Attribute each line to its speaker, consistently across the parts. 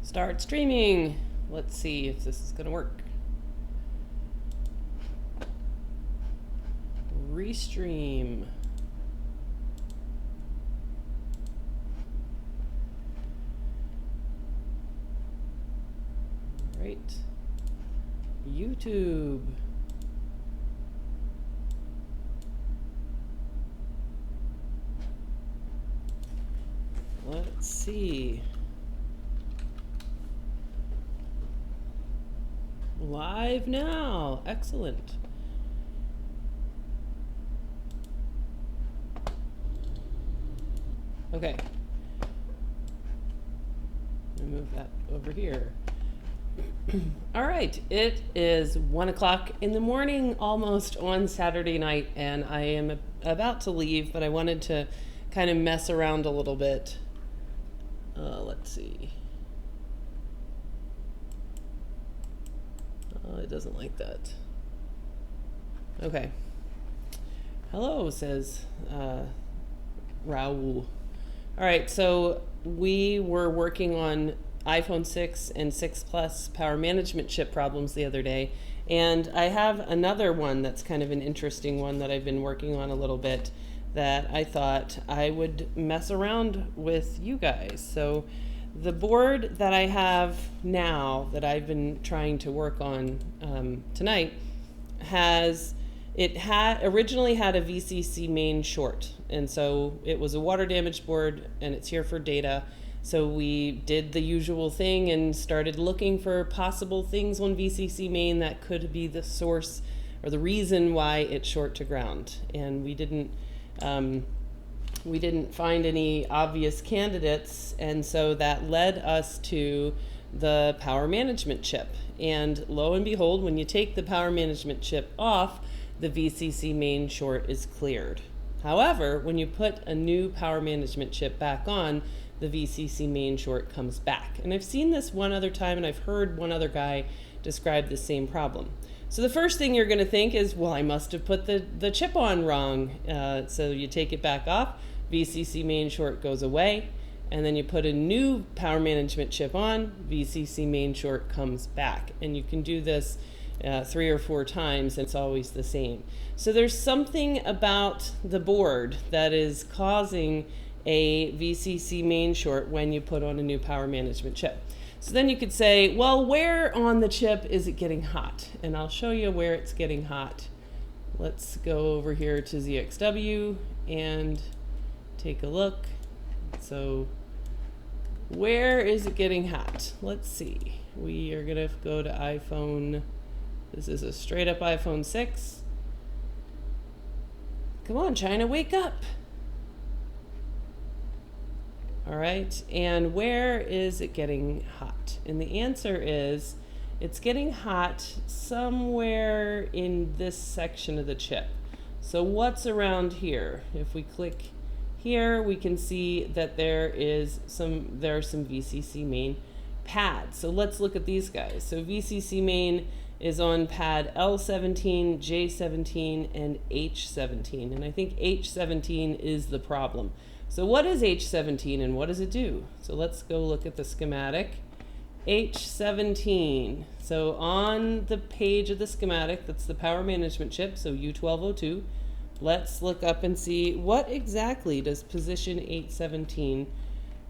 Speaker 1: Start streaming. Let's see if this is going to work. Restream. Right. YouTube. Let's see. Live now. Excellent. Okay. Let me move that over here. All right. It is 1 o'clock in the morning, almost on Saturday night, and I am about to leave, but I wanted to kind of mess around a little bit. Let's see. It doesn't like that. Okay. Hello, says Raul. All right, so we were working on iPhone 6 and 6 Plus power management chip problems the other day, and I have another one that's kind of an interesting one that I've been working on a little bit that I thought I would mess around with you guys. So the board that I have now that I've been trying to work on tonight originally had a VCC main short, and so it was a water damage board, and it's here for data. So we did the usual thing and started looking for possible things on VCC main that could be the source or the reason why it's short to ground, and we didn't find any obvious candidates, and so that led us to the power management chip. And lo and behold, when you take the power management chip off, the VCC main short is cleared. However, when you put a new power management chip back on, the VCC main short comes back. And I've seen this one other time, and I've heard one other guy describe the same problem. So the first thing you're going to think is, well, I must have put the chip on wrong. So you take it back off, VCC main short goes away, and then you put a new power management chip on, VCC main short comes back. And you can do this 3 or 4 times, and it's always the same. So there's something about the board that is causing a VCC main short when you put on a new power management chip. So then you could say, well, where on the chip is it getting hot? And I'll show you where it's getting hot. Let's go over here to ZXW and take a look. So where is it getting hot? Let's see. We are going to go to iPhone. This is a straight up iPhone 6. Come on, China, wake up. All right, and where is it getting hot? And the answer is it's getting hot somewhere in this section of the chip. So what's around here? If we click here, we can see that there are some VCC main pads. So let's look at these guys. So VCC main is on pad L17, J17, and H17. And I think H17 is the problem. So what is H17 and what does it do? So let's go look at the schematic. H17, so on the page of the schematic, that's the power management chip, so U1202. Let's look up and see what exactly does position H17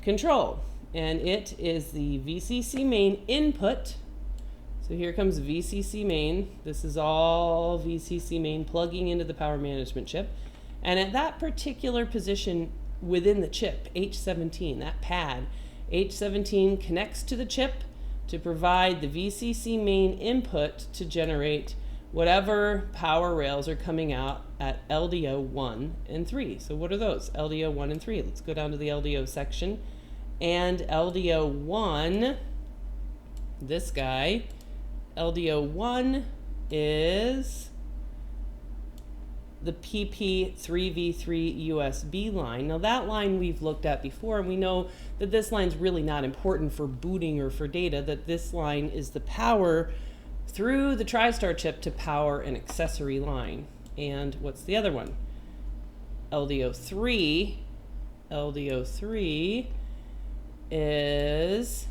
Speaker 1: control. And it is the VCC main input. So here comes VCC main. This is all VCC main plugging into the power management chip. And at that particular position within the chip, H17, that pad, H17 connects to the chip to provide the VCC main input to generate whatever power rails are coming out at LDO 1 and 3. So what are those? LDO 1 and 3. Let's go down to the LDO section. And LDO 1, this guy, LDO 1 is the PP3V3 USB line. Now that line we've looked at before, and we know that this line's really not important for booting or for data, that this line is the power through the TriStar chip to power an accessory line. And what's the other one? LDO3 is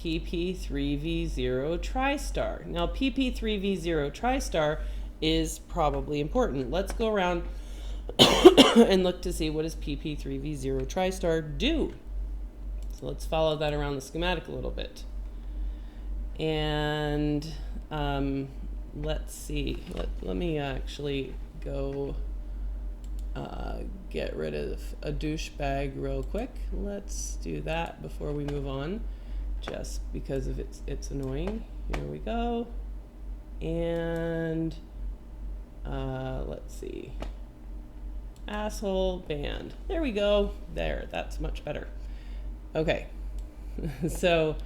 Speaker 1: PP3V0 TriStar. Now PP3V0 TriStar is probably important. Let's go around and look to see what does PP3V0 TriStar do. So let's follow that around the schematic a little bit. And let's see, let me actually go get rid of a douchebag real quick. Let's do that before we move on, just because of it's annoying. Here we go. And let's see, asshole band. There we go. There, that's much better. Okay, so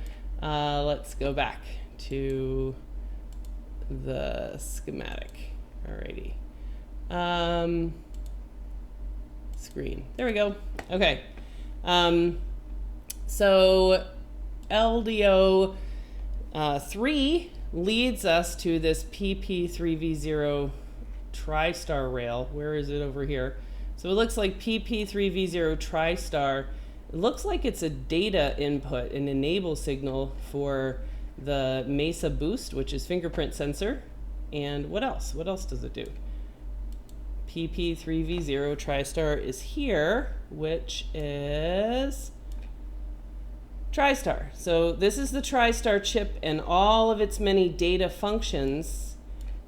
Speaker 1: let's go back to the schematic. Alrighty. Screen. There we go. Okay. So LDO 3 leads us to this PP3V0 TriStar rail. Where is it? Over here. So it looks like PP3V0 TriStar. It looks like it's a data input, an enable signal for the MESA boost, which is fingerprint sensor. And what else? What else does it do? PP3V0 TriStar is here, which is TriStar. So this is the TriStar chip and all of its many data functions.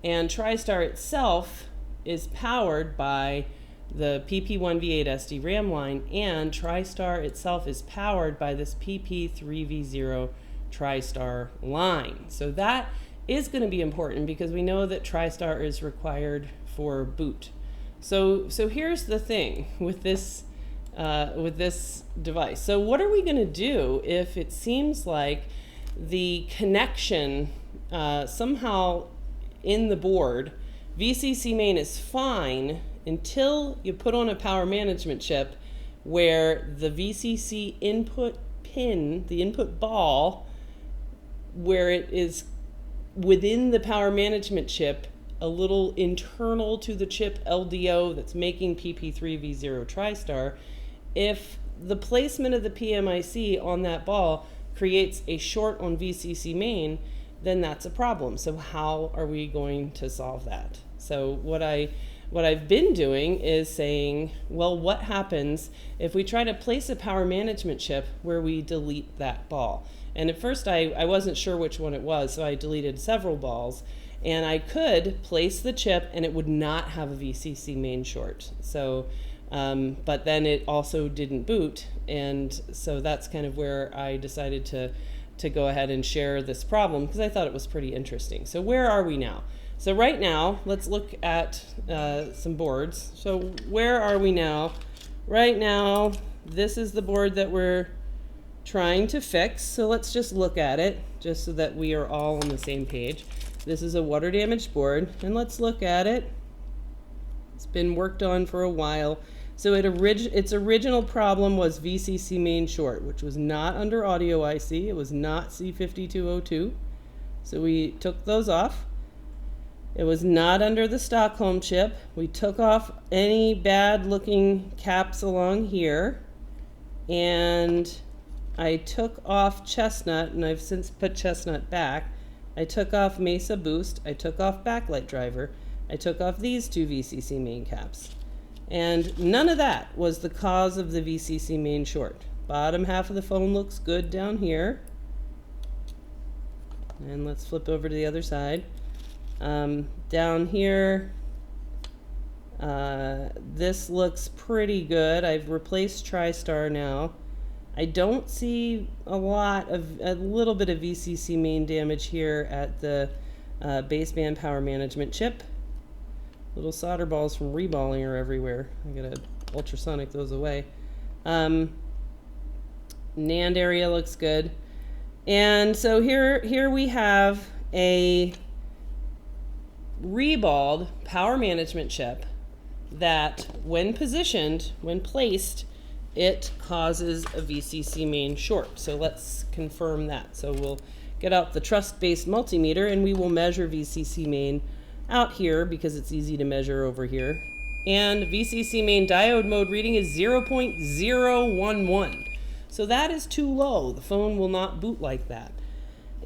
Speaker 1: And TriStar itself is powered by the PP1V8 SD RAM line, and TriStar itself is powered by this PP3V0 TriStar line. So that is going to be important because we know that TriStar is required for boot. So here's the thing with this device. So what are we going to do if it seems like the connection somehow in the board, VCC main is fine until you put on a power management chip where the VCC input pin, the input ball, where it is within the power management chip, a little internal to the chip LDO that's making PP3V0 TriStar, if the placement of the PMIC on that ball creates a short on VCC main, then that's a problem. So how are we going to solve that? So what I've been doing is saying, well, what happens if we try to place a power management chip where we delete that ball? And at first I wasn't sure which one it was, so I deleted several balls. And I could place the chip and it would not have a VCC main short. So, but then it also didn't boot. And so that's kind of where I decided to go ahead and share this problem because I thought it was pretty interesting. So where are we now? So right now, let's look at some boards. So where are we now? Right now, this is the board that we're trying to fix. So let's just look at it just so that we are all on the same page. This is a water damaged board, and let's look at it. It's been worked on for a while. So its original problem was VCC main short, which was not under audio IC. It was not C5202. So we took those off. It was not under the Stockholm chip. We took off any bad looking caps along here. And I took off Chestnut, and I've since put Chestnut back. I took off MESA boost, I took off backlight driver, I took off these two VCC main caps. And none of that was the cause of the VCC main short. Bottom half of the phone looks good down here. And let's flip over to the other side. Down here, this looks pretty good. I've replaced TriStar now. I don't see a little bit of VCC main damage here at the baseband power management chip. Little solder balls from Reballing are everywhere. I gotta ultrasonic those away. NAND area looks good. And so here we have a reballed power management chip that when positioned, when placed, it causes a VCC main short. So let's confirm that. So we'll get out the trust-based multimeter and we will measure VCC main out here because it's easy to measure over here. And VCC main diode mode reading is 0.011. So that is too low. The phone will not boot like that.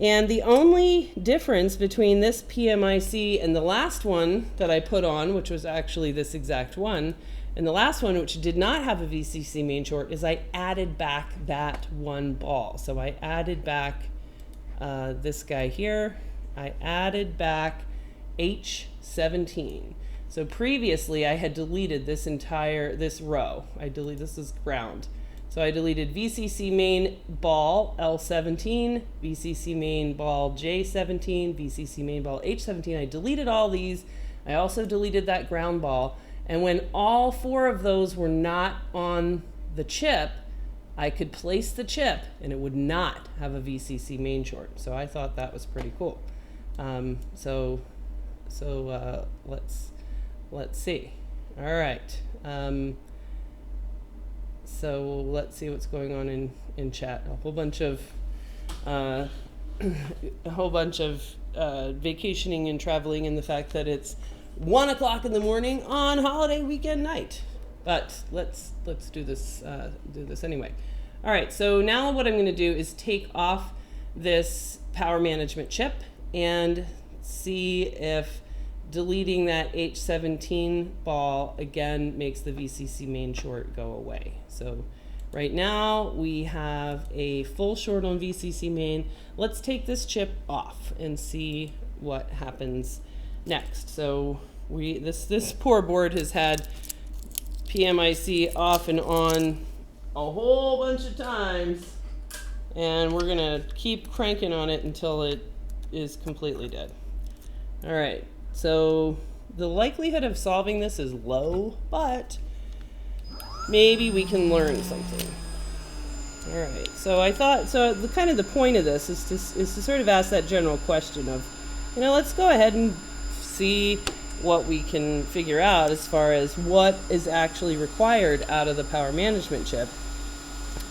Speaker 1: And the only difference between this PMIC and the last one that I put on, which was actually this exact one, and the last one, which did not have a VCC main short, is I added back that one ball. So I added back this guy here. I added back H17. So previously I had deleted this row. This is ground. So I deleted VCC main ball L17, VCC main ball J17, VCC main ball H17. I deleted all these. I also deleted that ground ball. And when all 4 of those were not on the chip, I could place the chip and it would not have a VCC main short. So I thought that was pretty cool. Let's see. All right. So let's see what's going on in chat. A whole bunch of vacationing and traveling, and the fact that it's 1 o'clock in the morning on holiday weekend night. But let's do this anyway. All right. So now what I'm going to do is take off this power management chip and see if deleting that H17 ball again makes the VCC main short go away. So right now we have a full short on VCC main. Let's take this chip off and see what happens next. So this poor board has had PMIC off and on a whole bunch of times, and we're gonna keep cranking on it until it is completely dead. All right. So the likelihood of solving this is low, but maybe we can learn something. All right. So I thought, the point of this is to sort of ask that general question of, let's go ahead and see what we can figure out as far as what is actually required out of the power management chip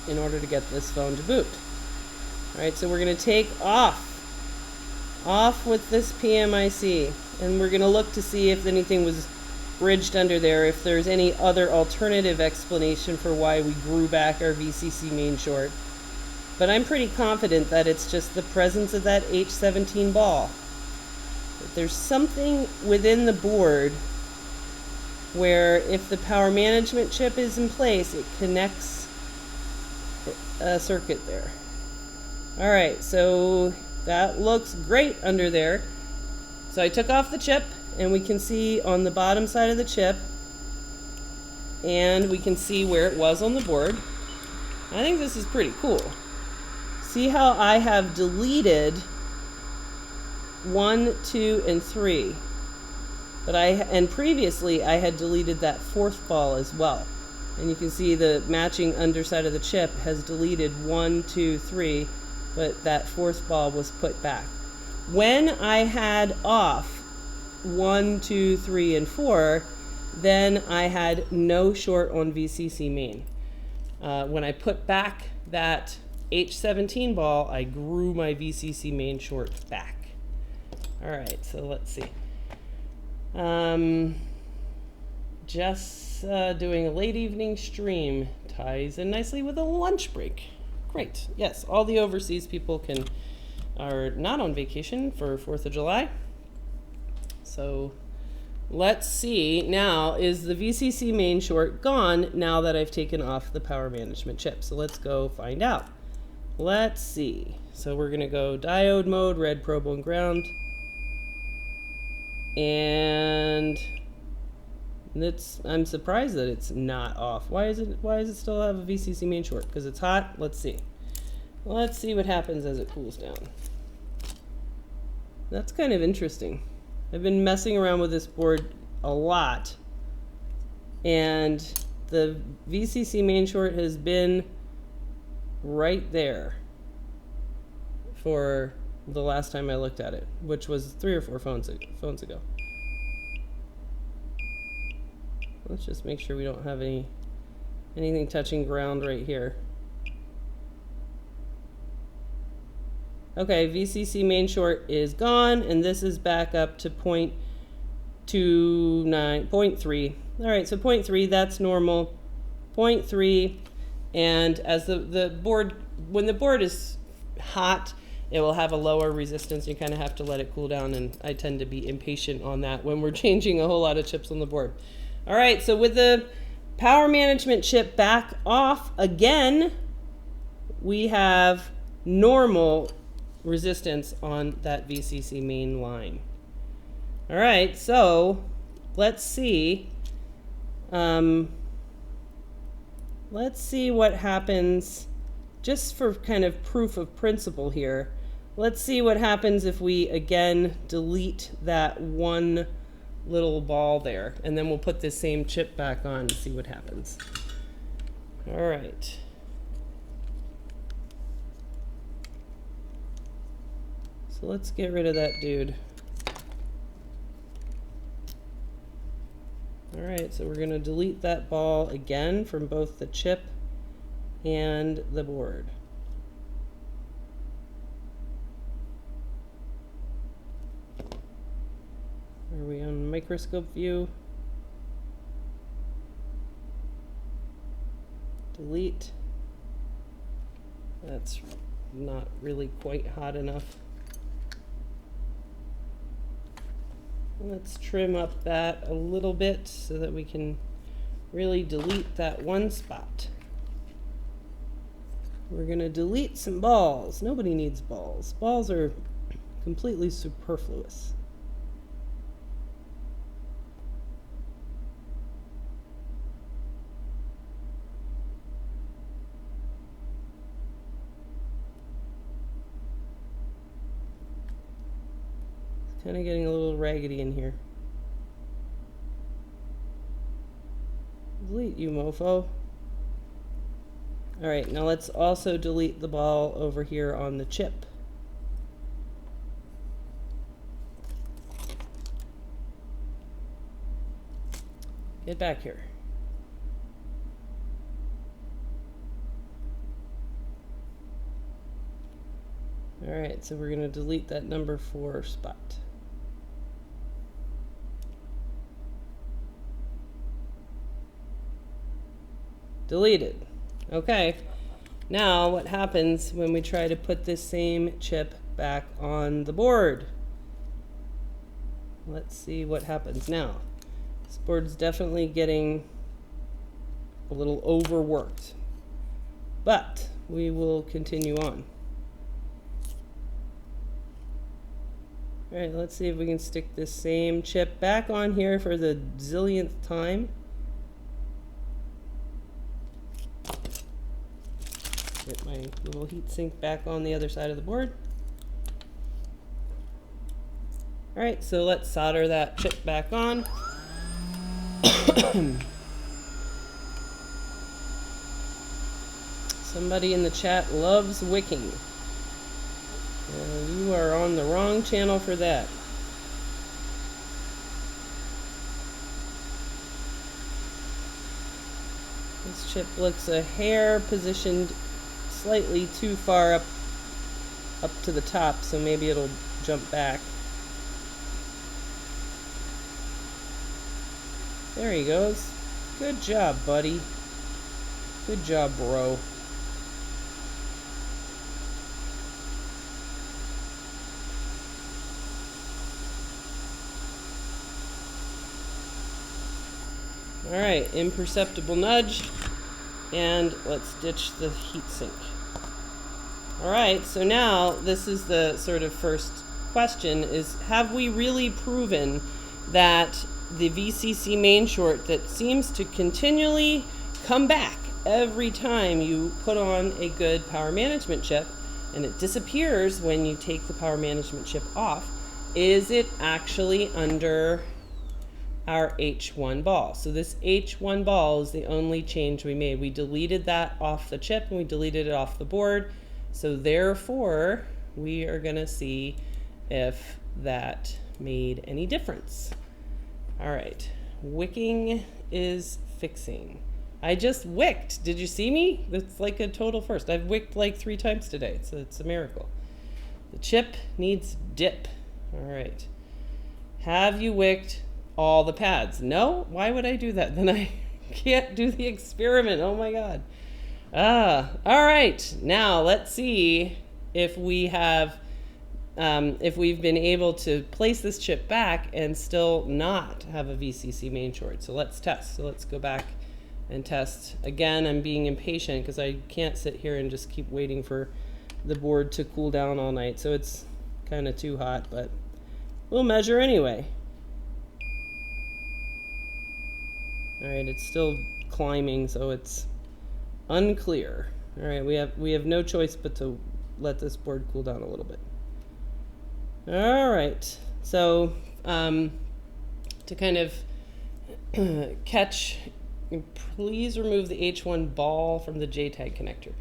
Speaker 1: in order to get this phone to boot. All right. So we're going to take off with this PMIC. And we're going to look to see if anything was bridged under there, if there's any other alternative explanation for why we grew back our VCC main short. But I'm pretty confident that it's just the presence of that H17 ball. But there's something within the board where if the power management chip is in place, it connects a circuit there. All right, so that looks great under there. So I took off the chip, and we can see on the bottom side of the chip, and we can see where it was on the board. I think this is pretty cool. See how I have deleted 1, 2, and 3. And previously I had deleted that 4th ball as well. And you can see the matching underside of the chip has deleted 1, 2, 3, but that 4th ball was put back. When I had off 1, 2, 3, and 4, then I had no short on VCC main. When I put back that H17 ball, I grew my VCC main short back. All right, so let's see. Just doing a late evening stream ties in nicely with a lunch break. Great. Yes, all the overseas people are not on vacation for 4th of July. So let's see now, is the VCC main short gone now that I've taken off the power management chip? So let's go find out. Let's see. So we're going to go diode mode, red, probe on ground. And I'm surprised that it's not off. Why does it still have a VCC main short? Because it's hot? Let's see. Let's see what happens as it cools down. That's kind of interesting. I've been messing around with this board a lot, and the VCC main short has been right there for the last time I looked at it, which was 3 or 4 phones ago. Let's just make sure we don't have anything touching ground right here. Okay, VCC main short is gone, and this is back up to 0.3. All right, so 0.3, that's normal. 0.3, and as the board, when the board is hot, it will have a lower resistance. You kind of have to let it cool down, and I tend to be impatient on that when we're changing a whole lot of chips on the board. All right, so with the power management chip back off again, we have normal resistance on that VCC main line. All right, so let's see. Let's see what happens, just for kind of proof of principle here. Let's see what happens if we again delete that one little ball there, and then we'll put this same chip back on and see what happens. All right. So let's get rid of that dude. All right, so we're going to delete that ball again from both the chip and the board. Are we on microscope view? Delete. That's not really quite hot enough. Let's trim up that a little bit so that we can really delete that one spot. We're going to delete some balls. Nobody needs balls. Balls are completely superfluous. Kind of getting a little raggedy in here. Delete you, Mofo. All right, now let's also delete the ball over here on the chip. Get back here. All right, so we're going to delete that number 4 spot. Deleted. Okay, now what happens when we try to put this same chip back on the board? Let's see what happens now. This board's definitely getting a little overworked, but we will continue on. All right, let's see if we can stick this same chip back on here for the zillionth time. Get my little heat sink back on the other side of the board. All right, so let's solder that chip back on. Somebody in the chat loves wicking. You are on the wrong channel for that. This chip looks a hair positioned slightly too far up to the top, so maybe it'll jump back. There he goes. Good job, buddy. Good job, bro. All right, imperceptible nudge, and let's ditch the heatsink. All right, so now this is the sort of first question is, have we really proven that the VCC main short that seems to continually come back every time you put on a good power management chip, and it disappears when you take the power management chip off, is it actually under our H1 ball? So this H1 ball is the only change we made. We deleted that off the chip and we deleted it off the board. So therefore, we are gonna see if that made any difference. All right, wicking is fixing. I just wicked. Did you see me? That's like a total first. I've wicked like 3 times today, so it's a miracle. The chip needs dip. All right. Have you wicked all the pads? No? Why would I do that? Then I can't do the experiment. Oh my God. All right. Now let's see if we have, if we've been able to place this chip back and still not have a VCC main short. So let's test. So let's go back and test. Again, I'm being impatient because I can't sit here and just keep waiting for the board to cool down all night. So it's kind of too hot, but we'll measure anyway. All right, it's still climbing, so it's unclear. All right, we have no choice but to let this board cool down a little bit. All right, so to kind of catch, please remove the H1 ball from the JTAG connector.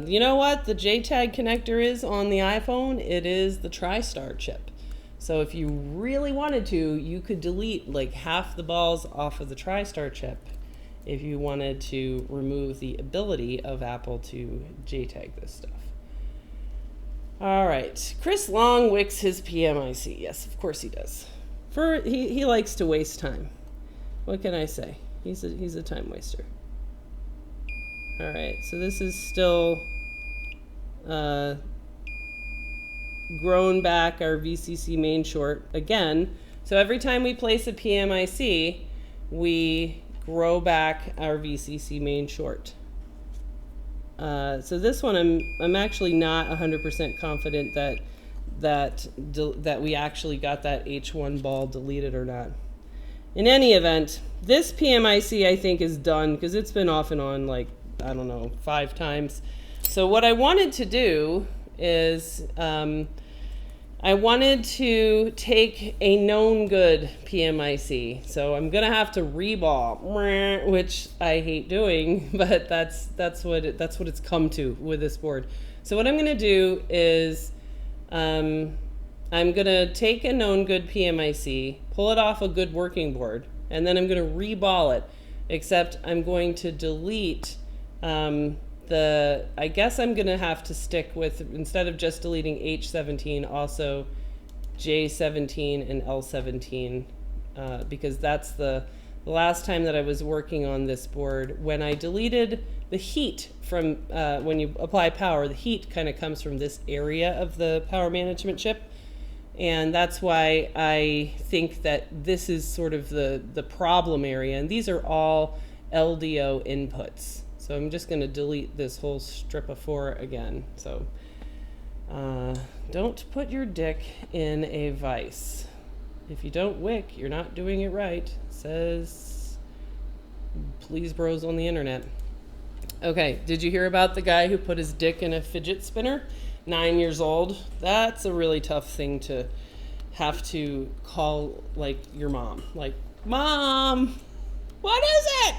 Speaker 1: You know what the JTAG connector is on the iPhone? It is the TriStar chip. So if you really wanted to, you could delete like half the balls off of the TriStar chip if you wanted to remove the ability of Apple to JTAG this stuff. All right, Chris Long wicks his PMIC. Yes, of course he does. He likes to waste time. What can I say? He's a time waster. All right, so this is still grown back our VCC main short again. So every time we place a PMIC, we grow back our VCC main short. So this one, I'm actually not 100% confident that we actually got that H1 ball deleted or not. In any event, this PMIC I think is done because it's been off and on like, I don't know, 5 times. So what I wanted to do is I wanted to take a known good PMIC. So I'm gonna have to reball, which I hate doing, but that's what it's come to with this board. So what I'm gonna do is I'm gonna take a known good PMIC, pull it off a good working board, and then I'm gonna reball it, except I'm going to delete I guess I'm gonna have to stick with, instead of just deleting H17, also J17 and L17, because that's the last time that I was working on this board. When I deleted the heat from, when you apply power, the heat kind of comes from this area of the power management chip. And that's why I think that this is sort of the problem area. And these are all LDO inputs. So I'm just going to delete this whole strip of 4 again. So don't put your dick in a vise. If you don't wick, you're not doing it right. Says please bros on the internet. Okay, did you hear about the guy who put his dick in a fidget spinner? 9 years old. That's a really tough thing to have to call like your mom. Like, Mom, what is it?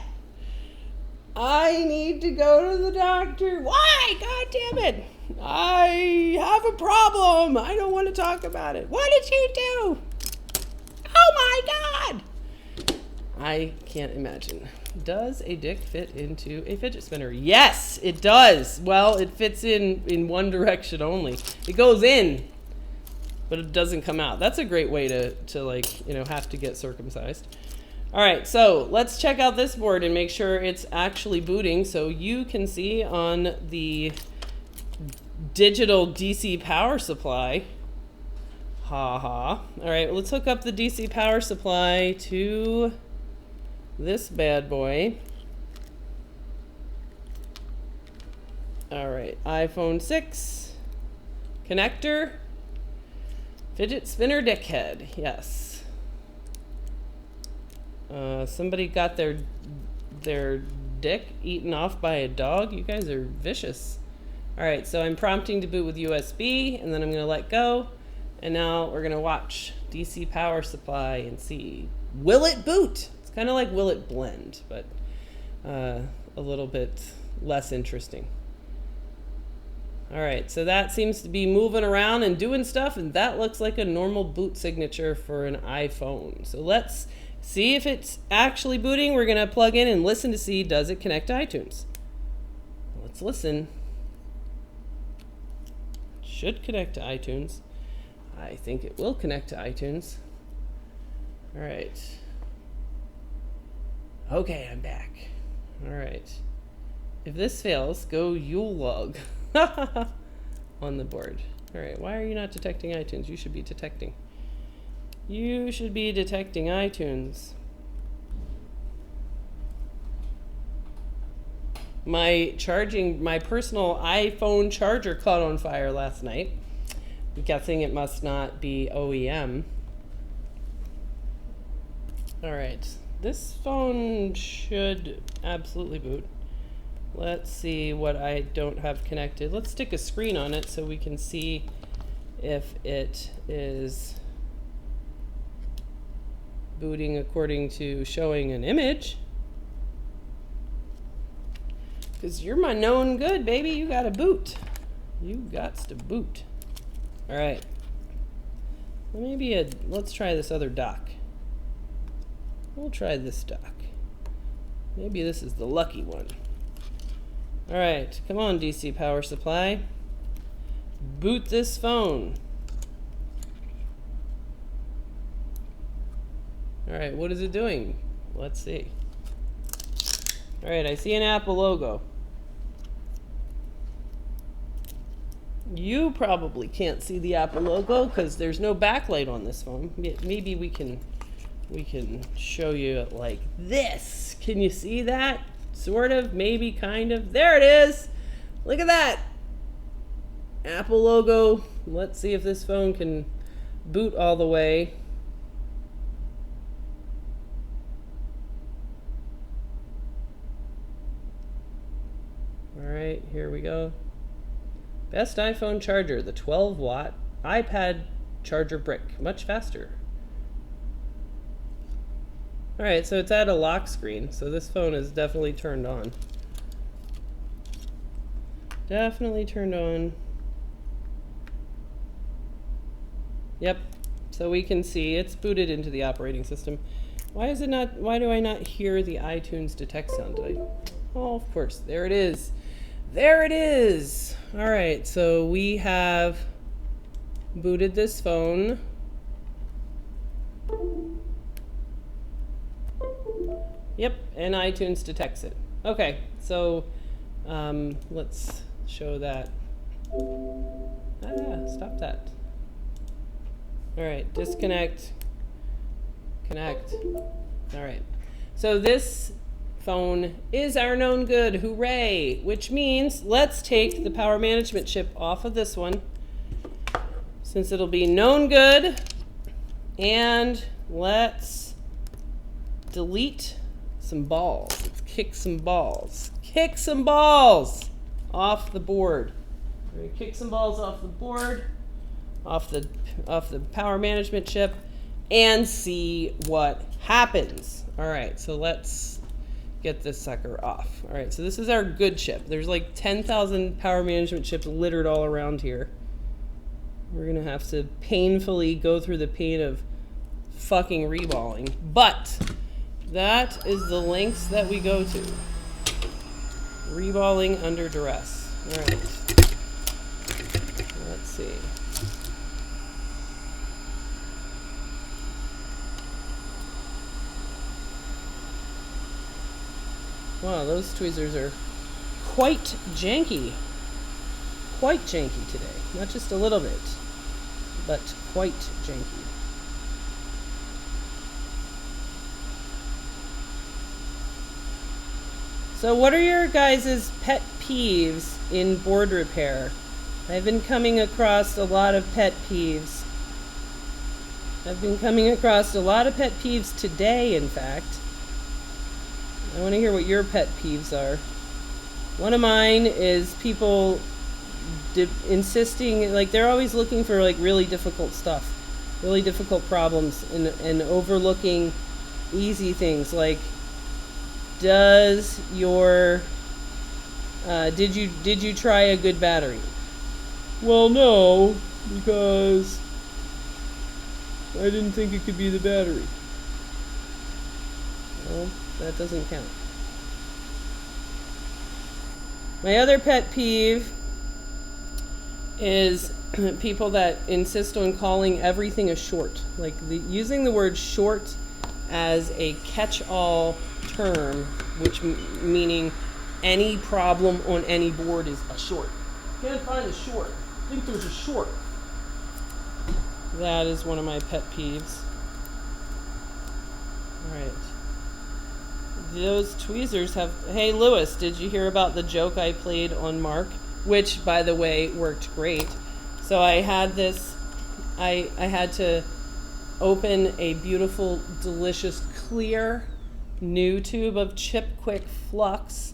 Speaker 1: I need to go to the doctor. Why? God damn it. I have a problem. I don't want to talk about it. What did you do? Oh my God. I can't imagine. Does a dick fit into a fidget spinner? Yes, it does. Well, it fits in one direction only. It goes in, but it doesn't come out. That's a great way to like, you know, have to get circumcised. All right, so let's check out this board and make sure it's actually booting so you can see on the digital DC power supply. Ha ha. All right, let's hook up the DC power supply to this bad boy. All right, iPhone 6 connector, fidget spinner dickhead, yes. Somebody got their dick eaten off by a dog. You guys are vicious. All right, so I'm prompting to boot with USB, and then I'm gonna let go. And now we're gonna watch DC power supply and see, will it boot? It's kind of like will it blend, but a little bit less interesting. All right, so that seems to be moving around and doing stuff, and that looks like a normal boot signature for an iPhone. So let's see if it's actually booting. We're gonna plug in and listen to see, does it connect to iTunes? Let's listen. Should connect to iTunes. I think it will connect to iTunes. All right. Okay, I'm back. All right. If this fails, go Yule log. on the board. All right, why are you not detecting iTunes? You should be detecting. You should be detecting iTunes. My personal iPhone charger caught on fire last night. I'm guessing it must not be OEM. All right, this phone should absolutely boot. Let's see what I don't have connected. Let's stick a screen on it so we can see if it is booting according to showing an image. Because you're my known good, baby. You gotta boot. You gots to boot. All right. Let's try this other dock. We'll try this dock. Maybe this is the lucky one. All right, come on, DC power supply. Boot this phone. All right, what is it doing? Let's see. All right, I see an Apple logo. You probably can't see the Apple logo because there's no backlight on this phone. Maybe we can show you it like this. Can you see that? Sort of, maybe, kind of. There it is. Look at that. Apple logo. Let's see if this phone can boot all the way. All right, here we go. Best iPhone charger, the 12-watt iPad charger brick. Much faster. All right, so it's at a lock screen, so this phone is definitely turned on. Definitely turned on. Yep, so we can see it's booted into the operating system. Why do I not hear the iTunes detect sound? Oh, of course, there it is. There it is. All right, so we have booted this phone. Yep, and iTunes detects it. Okay, so let's show that. Stop that. All right, disconnect, connect. All right, so this phone is our known good, hooray, which means let's take the power management chip off of this one since it'll be known good, and let's delete some balls. Let's kick some balls. Kick some balls off the board. We're gonna kick some balls off the board, off the power management chip, and see what happens. All right, so let's get this sucker off. All right, so this is our good chip. There's like 10,000 power management chips littered all around here. We're gonna have to painfully go through the pain of fucking reballing, but that is the lengths that we go to. Reballing under duress. All right. Let's see. Wow, those tweezers are quite janky. Quite janky today. Not just a little bit, but quite janky. So what are your guys' pet peeves in board repair? I've been coming across a lot of pet peeves. I've been coming across a lot of pet peeves today, in fact. I want to hear what your pet peeves are. One of mine is people insisting, like they're always looking for like really difficult stuff, really difficult problems, and overlooking easy things like, does your did you try a good battery? Well, no, because I didn't think it could be the battery. Well, that doesn't count. My other pet peeve is people that insist on calling everything a short, like using the word short as a catch-all term, which meaning any problem on any board is a short. Can't find a short. I think there's a short. That is one of my pet peeves. All right. Those tweezers have... Hey, Lewis, did you hear about the joke I played on Mark? Which, by the way, worked great. So I had this... I had to open a beautiful, delicious, clear new tube of Chip Quick Flux.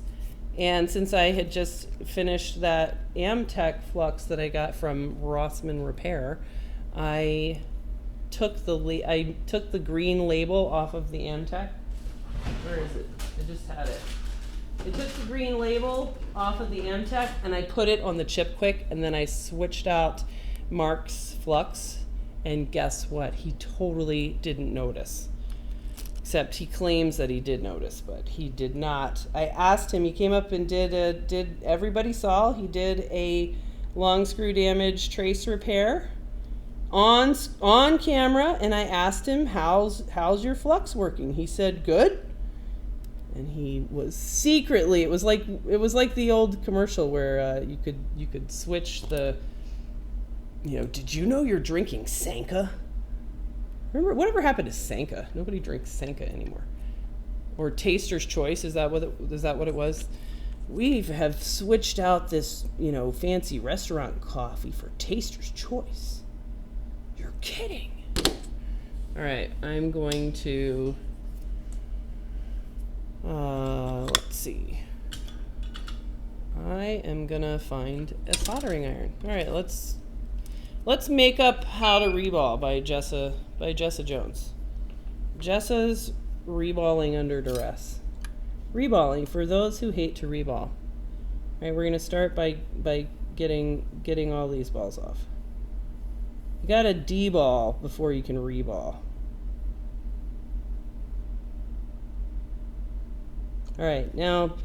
Speaker 1: And since I had just finished that Amtech Flux that I got from Rossman Repair, I took the green label off of the Amtech. Where is it? I just had it. I took the green label off of the Amtech and I put it on the Chip Quick, and then I switched out Mark's Flux, and guess what? He totally didn't notice. Except he claims that he did notice, but he did not. I asked him, he came up and did everybody saw, he did a long screw damage trace repair on camera, and I asked him, how's your flux working? He said, good. And he was secretly, it was like the old commercial where you could switch the, did you know you're drinking Sanka? Remember, whatever happened to Sanka? Nobody drinks Sanka anymore. Or Taster's Choice, is that what it was? We have switched out this, fancy restaurant coffee for Taster's Choice. You're kidding. All right, I'm going to, let's see. I am gonna find a soldering iron. All right, let's make up How to Reball by Jessa Jones. Jessa's reballing under duress. Reballing for those who hate to reball. All right, we're gonna start by getting all these balls off. You gotta deball before you can reball. All right, now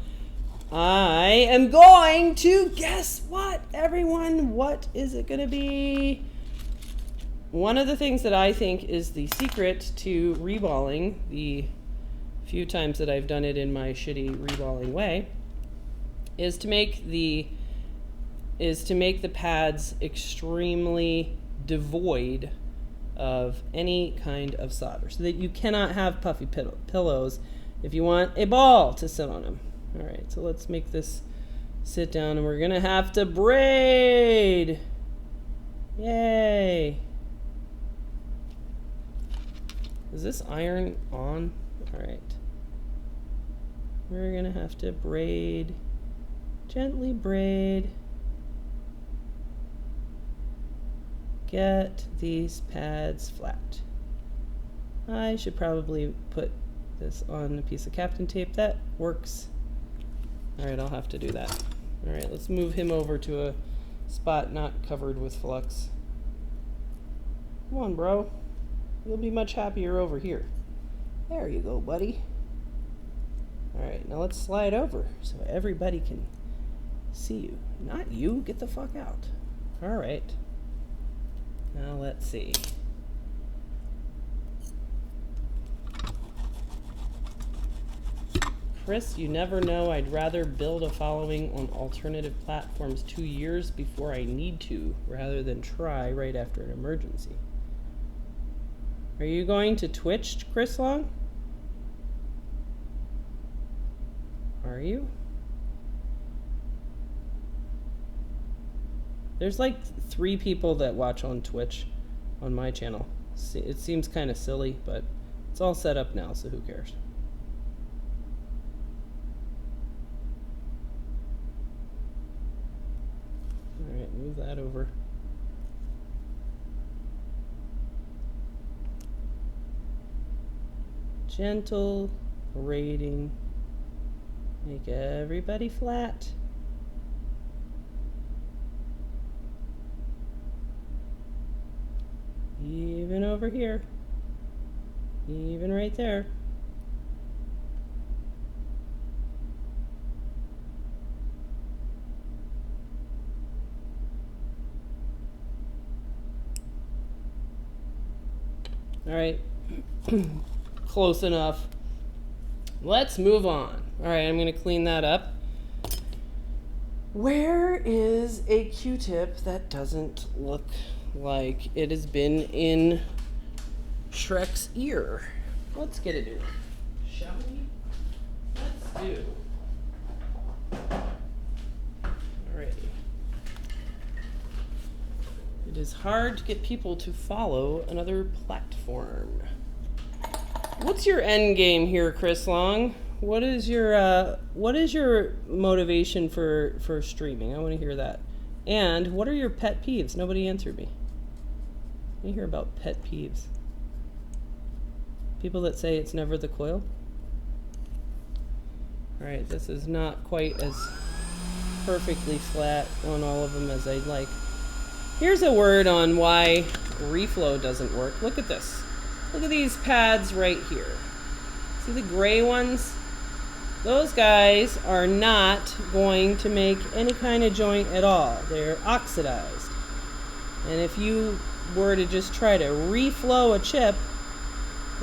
Speaker 1: I am going to guess what, everyone? What is it gonna be? One of the things that I think is the secret to reballing, the few times that I've done it in my shitty reballing way, is to make the pads extremely devoid of any kind of solder, so that you cannot have puffy pillows if you want a ball to sit on them. All right, so let's make this sit down, and we're gonna have to braid. Yay. Is this iron on? All right. We're gonna have to braid, gently braid. Get these pads flat. I should probably put this on a piece of Captain tape. That works. All right, I'll have to do that. All right, let's move him over to a spot not covered with flux. Come on, bro. You'll be much happier over here. There you go, buddy. All right, now let's slide over so everybody can see you. Not you, get the fuck out. All right. Now let's see. Chris, you never know. I'd rather build a following on alternative platforms 2 years before I need to, rather than try right after an emergency. Are you going to Twitch, Chris Long? Are you? There's like 3 people that watch on Twitch on my channel. It seems kind of silly, but it's all set up now, so who cares? All right, move that over. Gentle braiding. Make everybody flat. Even over here. Even right there. All right. Close enough. Let's move on. All right, I'm going to clean that up. Where is a Q-tip that doesn't look like it has been in Shrek's ear? Let's get it in, shall we? Let's do. Alrighty. It is hard to get people to follow another platform. What's your end game here, Chris Long? What is your motivation for streaming? I want to hear that. And what are your pet peeves? Nobody answered me. Let me hear about pet peeves. People that say it's never the coil. All right, this is not quite as perfectly flat on all of them as I'd like. Here's a word on why reflow doesn't work. Look at this. Look at these pads right here. See the gray ones? Those guys are not going to make any kind of joint at all. They're oxidized. And if you were to just try to reflow a chip,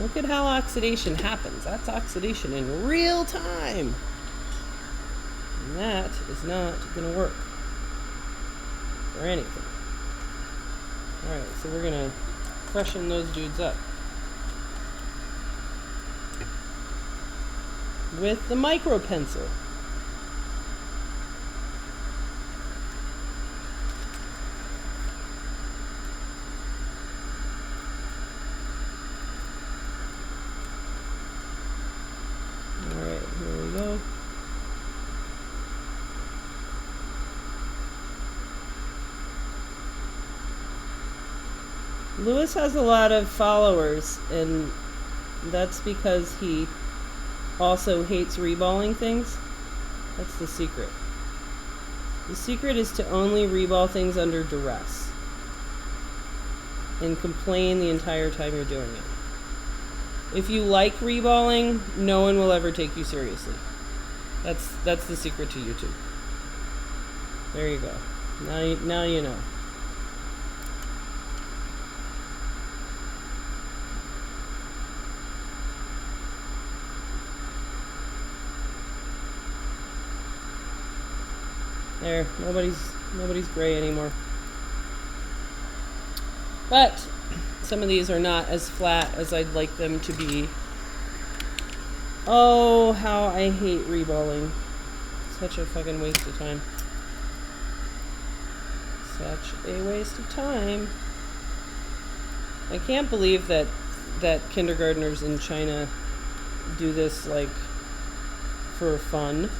Speaker 1: look at how oxidation happens. That's oxidation in real time. And that is not going to work for anything. Alright, so we're going to freshen those dudes up with the micro pencil. Alright, here we go. Lewis has a lot of followers, and that's because he also hates reballing things. That's the secret. The secret is to only reball things under duress and complain the entire time you're doing it. If you like reballing, no one will ever take you seriously. That's the secret to YouTube. There you go. Now you know. There, nobody's gray anymore. But some of these are not as flat as I'd like them to be. Oh, how I hate reballing. Such a fucking waste of time. Such a waste of time. I can't believe that kindergartners in China do this, like, for fun.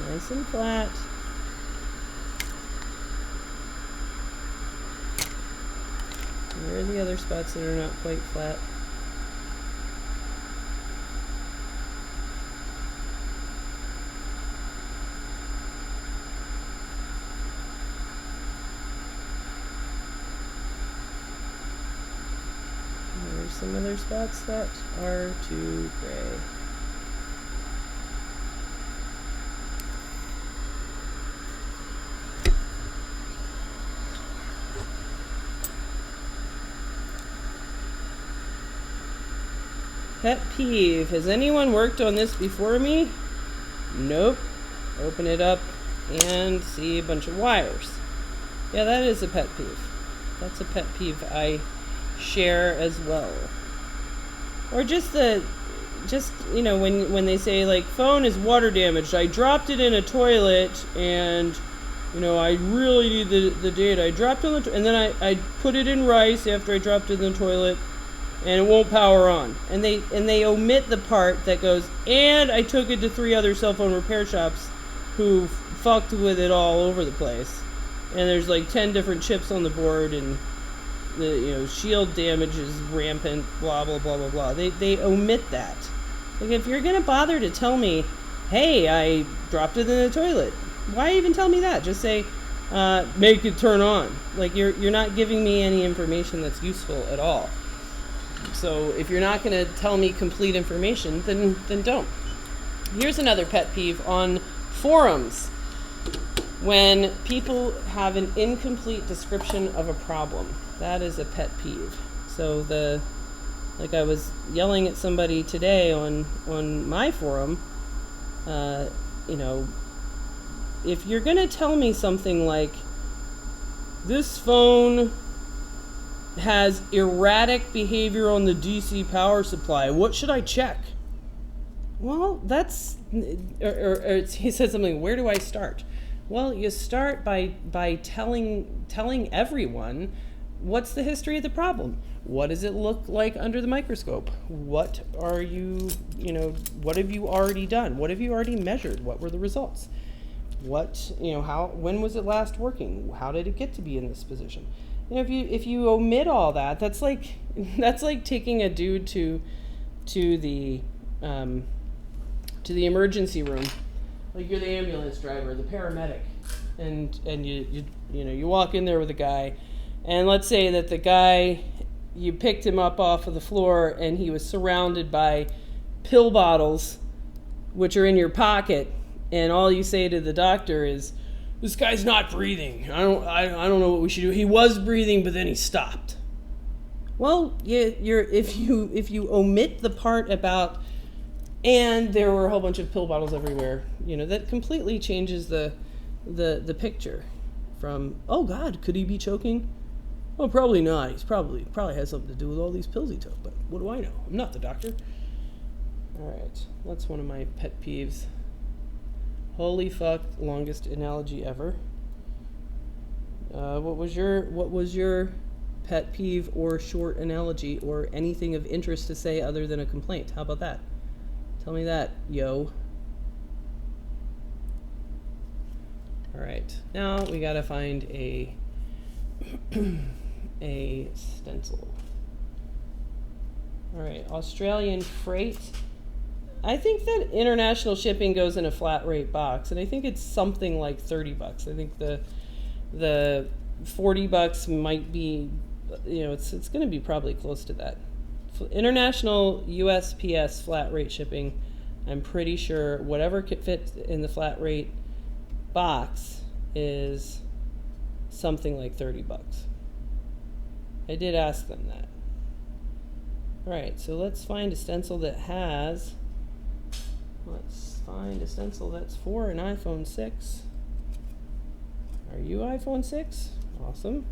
Speaker 1: Nice and flat. Where are the other spots that are not quite flat? There's some other spots that are too gray. Pet peeve. Has anyone worked on this before me? Nope. Open it up and see a bunch of wires. Yeah, that is a pet peeve. That's a pet peeve I share as well. Or just you know, when they say, like, phone is water damaged. I dropped it in a toilet and, you know, I really need the data. I dropped it in the and then I put it in rice after I dropped it in the toilet, and it won't power on. And they omit the part that goes, and I took it to 3 other cell phone repair shops who fucked with it all over the place. And there's like 10 different chips on the board, and the, you know, shield damage is rampant, blah blah blah blah blah. They omit that. Like, if you're gonna bother to tell me, hey, I dropped it in the toilet, why even tell me that? Just say, make it turn on. Like, you're not giving me any information that's useful at all. So if you're not going to tell me complete information, then don't. Here's another pet peeve on forums. When people have an incomplete description of a problem, that is a pet peeve. So the Like I was yelling at somebody today on my forum, you know, if you're going to tell me something like, this phone has erratic behavior on the DC power supply, what should I check? Well, that's, or he said something, where do I start? Well, you start by telling everyone what's the history of the problem. What does it look like under the microscope? What are you, what have you already done? What have you already measured? What were the results? What, when was it last working? How did it get to be in this position? If you omit all that, that's like taking a dude to the emergency room, like you're the ambulance driver, the paramedic, and you walk in there with a guy, and let's say that the guy, you picked him up off of the floor and he was surrounded by pill bottles, which are in your pocket, and all you say to the doctor is, this guy's not breathing. I don't know what we should do. He was breathing, but then he stopped. Well, if you omit the part about, and there were a whole bunch of pill bottles everywhere, that completely changes the picture from, oh God, could he be choking? Well, probably not. He's probably has something to do with all these pills he took, but what do I know? I'm not the doctor. All right, that's one of my pet peeves. Holy fuck, longest analogy ever. What was your pet peeve or short analogy or anything of interest to say other than a complaint? How about that? Tell me that, yo. All right, now we gotta find a stencil. All right, Australian freight. I think that international shipping goes in a flat rate box, and I think it's something like $30. I think the $40 might be, it's going to be probably close to that. International USPS flat rate shipping, I'm pretty sure whatever could fit in the flat rate box is something like $30. I did ask them that. All right, so let's find a stencil that has. Let's find a stencil that's for an iPhone 6. Are you iPhone 6? Awesome.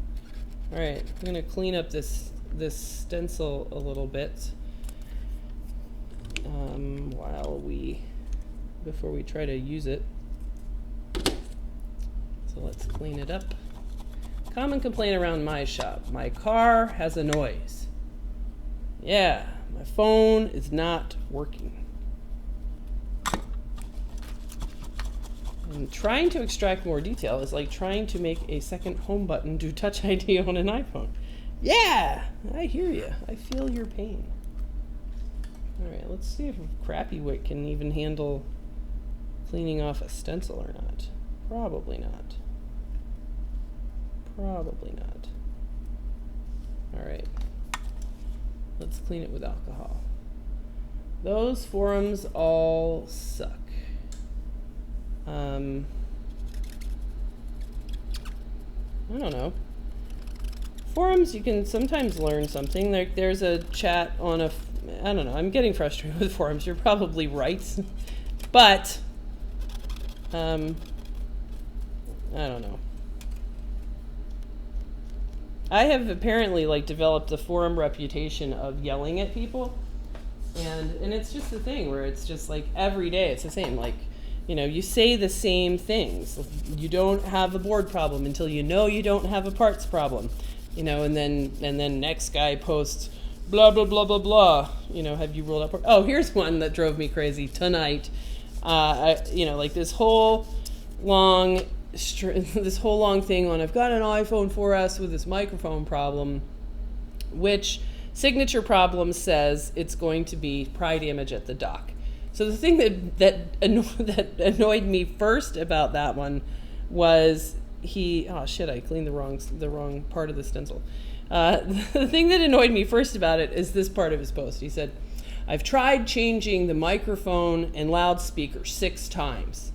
Speaker 1: All right, I'm gonna clean up this stencil a little bit before we try to use it. So let's clean it up. Common complaint around my shop: my car has a noise. Yeah, my phone is not working. And trying to extract more detail is like trying to make a second home button do Touch ID on an iPhone. Yeah, I hear you. I feel your pain. All right, let's see if Crappy Wit can even handle cleaning off a stencil or not. Probably not. Probably not. All right, let's clean it with alcohol. Those forums all suck. I don't know. Forums, you can sometimes learn something. There's a chat on I don't know. I'm getting frustrated with forums. You're probably right. But, I don't know. I have apparently developed a forum reputation of yelling at people. And it's just a thing where it's just every day it's the same. You say the same things. You don't have a board problem until you don't have a parts problem. And then next guy posts blah, blah, blah, blah, blah. Have you rolled up? Oh, here's one that drove me crazy tonight. This whole long thing on, I've got an iPhone 4S with this microphone problem, which Signature Problems says it's going to be pry damage at the dock. So the thing that annoyed me first about that one was I cleaned the wrong part of the stencil. The thing that annoyed me first about it is this part of his post. He said, I've tried changing the microphone and loudspeaker 6 times.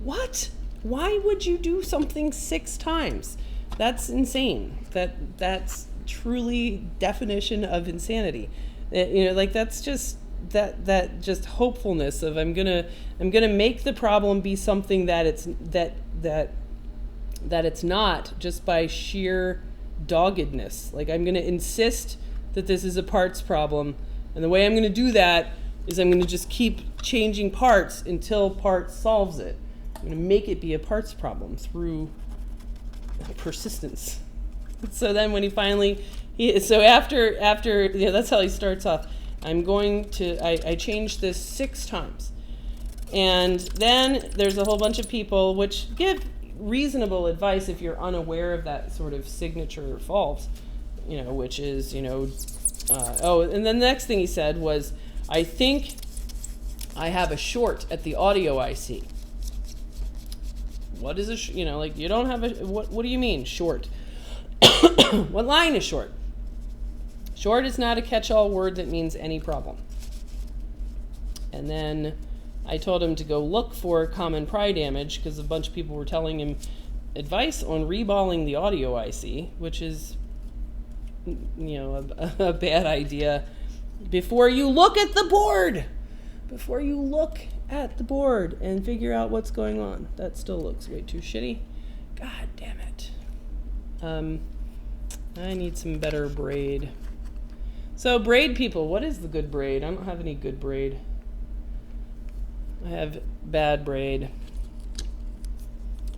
Speaker 1: What? Why would you do something 6 times? That's insane. That's truly definition of insanity. You know, like that's just that just hopefulness of I'm gonna make the problem be something that it's that it's not, just by sheer doggedness. Like I'm gonna insist that this is a parts problem, and the way I'm gonna do that is I'm gonna just keep changing parts until parts solves it. I'm gonna make it be a parts problem through persistence. So then when he finally, so after that's how he starts off. I changed this 6 times. And then there's a whole bunch of people which give reasonable advice if you're unaware of that sort of signature fault, you know, which is, you know, and then the next thing he said was, I think I have a short at the audio IC. What is a, you know, like you don't have a, what do you mean short? What line is short? Short is not a catch-all word that means any problem. And then I told him to go look for common pry damage, because a bunch of people were telling him advice on reballing the audio IC, which is, you know, a bad idea before you look at the board. Before you look at the board and figure out what's going on. That still looks way too shitty. God damn it. I need some better braid. So braid people, what is the good braid? I don't have any good braid. I have bad braid.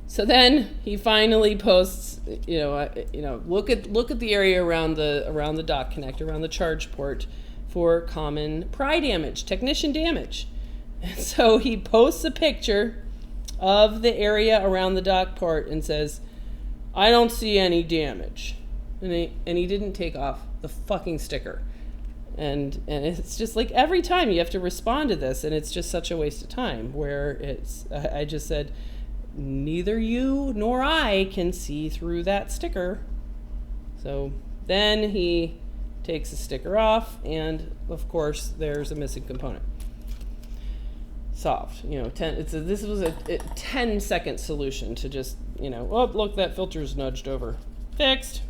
Speaker 1: So then he finally posts, look at the area around the dock connector, around the charge port, for common pry damage, technician damage. And so he posts a picture of the area around the dock port and says, I don't see any damage. And he didn't take off the fucking sticker. And it's just like every time you have to respond to this, and it's just such a waste of time, where I just said, neither you nor I can see through that sticker. So then he takes the sticker off, and of course there's a missing component. Solved. You know, this was a 10-second solution to just, oh, look, that filter's nudged over. Fixed.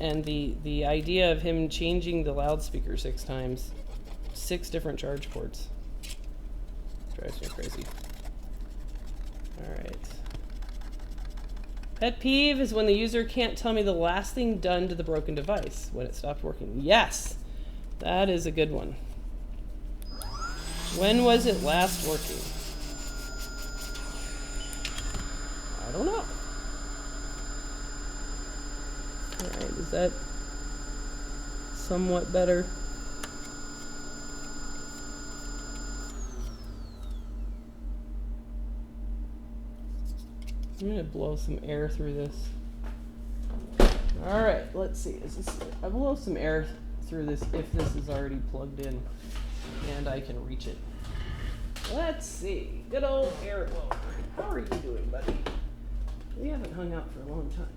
Speaker 1: And the idea of him changing the loudspeaker 6 times, 6 different charge ports, drives me crazy. All right. Pet peeve is when the user can't tell me the last thing done to the broken device when it stopped working. Yes, that is a good one. When was it last working? I don't know. All right, is that somewhat better? I'm going to blow some air through this. All right, let's see. I blow some air through this if this is already plugged in and I can reach it. Let's see. Good old air blower. How are you doing, buddy? We haven't hung out for a long time.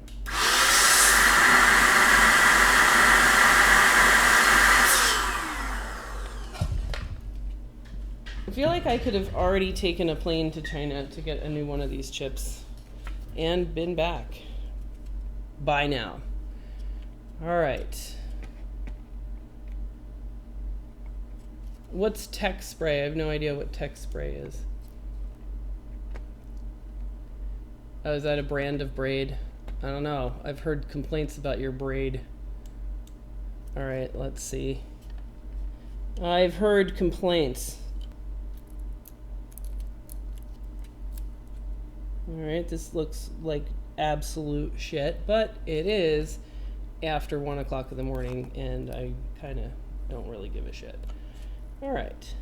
Speaker 1: I feel like I could have already taken a plane to China to get a new one of these chips and been back by now. All right. What's tech spray? I have no idea what tech spray is. Oh, is that a brand of braid? I don't know. I've heard complaints about your braid. All right, let's see. I've heard complaints. All right, this looks like absolute shit, but it is after 1 o'clock in the morning, and I kind of don't really give a shit. All right.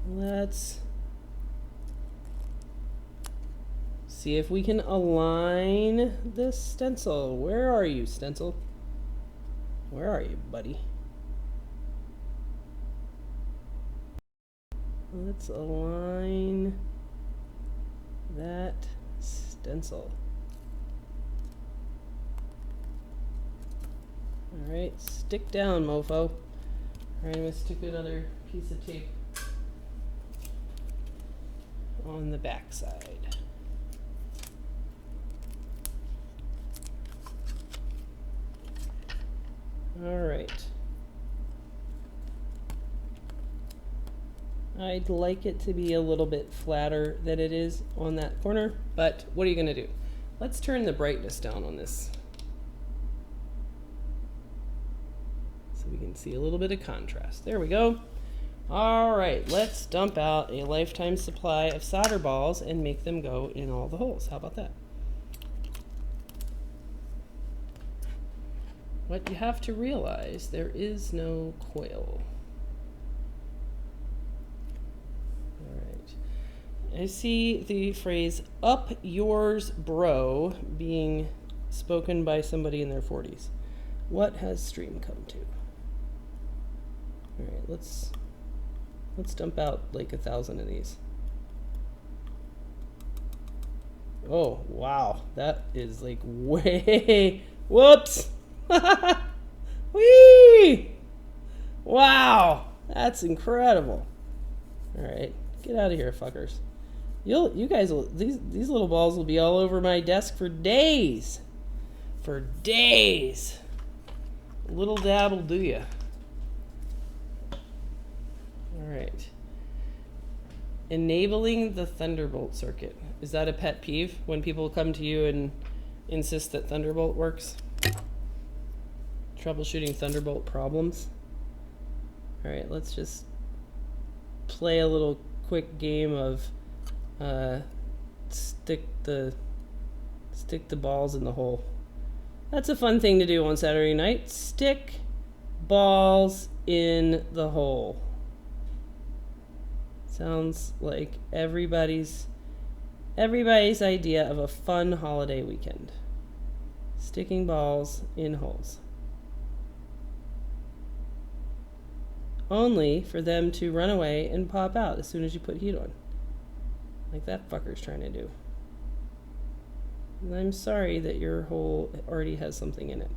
Speaker 1: Let's see if we can align this stencil. Where are you, stencil? Where are you, buddy? Let's align that stencil. All right, stick down, mofo. All right, I'm gonna stick another piece of tape on the back side. All right. I'd like it to be a little bit flatter than it is on that corner, but what are you gonna do? Let's turn the brightness down on this so we can see a little bit of contrast. There we go. All right, let's dump out a lifetime supply of solder balls and make them go in all the holes. How about that? What you have to realize, there is no coil. All right. I see the phrase "up yours, bro" being spoken by somebody in their 40s. What has stream come to? All right, let's dump out like 1,000 of these. Oh, wow. That is like way, whoops. Whee! Wow, that's incredible. All right, get out of here, fuckers. You guys will, these little balls will be all over my desk for days. For days. A little dab will do ya. All right. Enabling the Thunderbolt circuit. Is that a pet peeve when people come to you and insist that Thunderbolt works? Troubleshooting Thunderbolt problems. All right, let's just play a little quick game of stick the balls in the hole. That's a fun thing to do on Saturday night. Stick balls in the hole. Sounds like everybody's idea of a fun holiday weekend. Sticking balls in holes. Only for them to run away and pop out as soon as you put heat on. Like that fucker's trying to do. And I'm sorry that your hole already has something in it.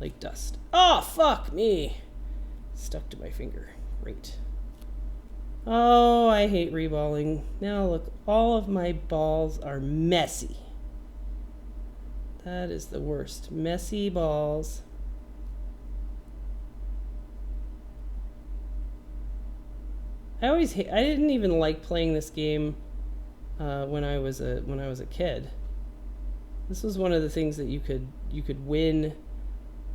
Speaker 1: Like dust. Oh, fuck me! Stuck to my finger. Great. Oh, I hate reballing. Now look, all of my balls are messy. That is the worst. Messy balls. I didn't even like playing this game when I was a kid. This was one of the things that you could win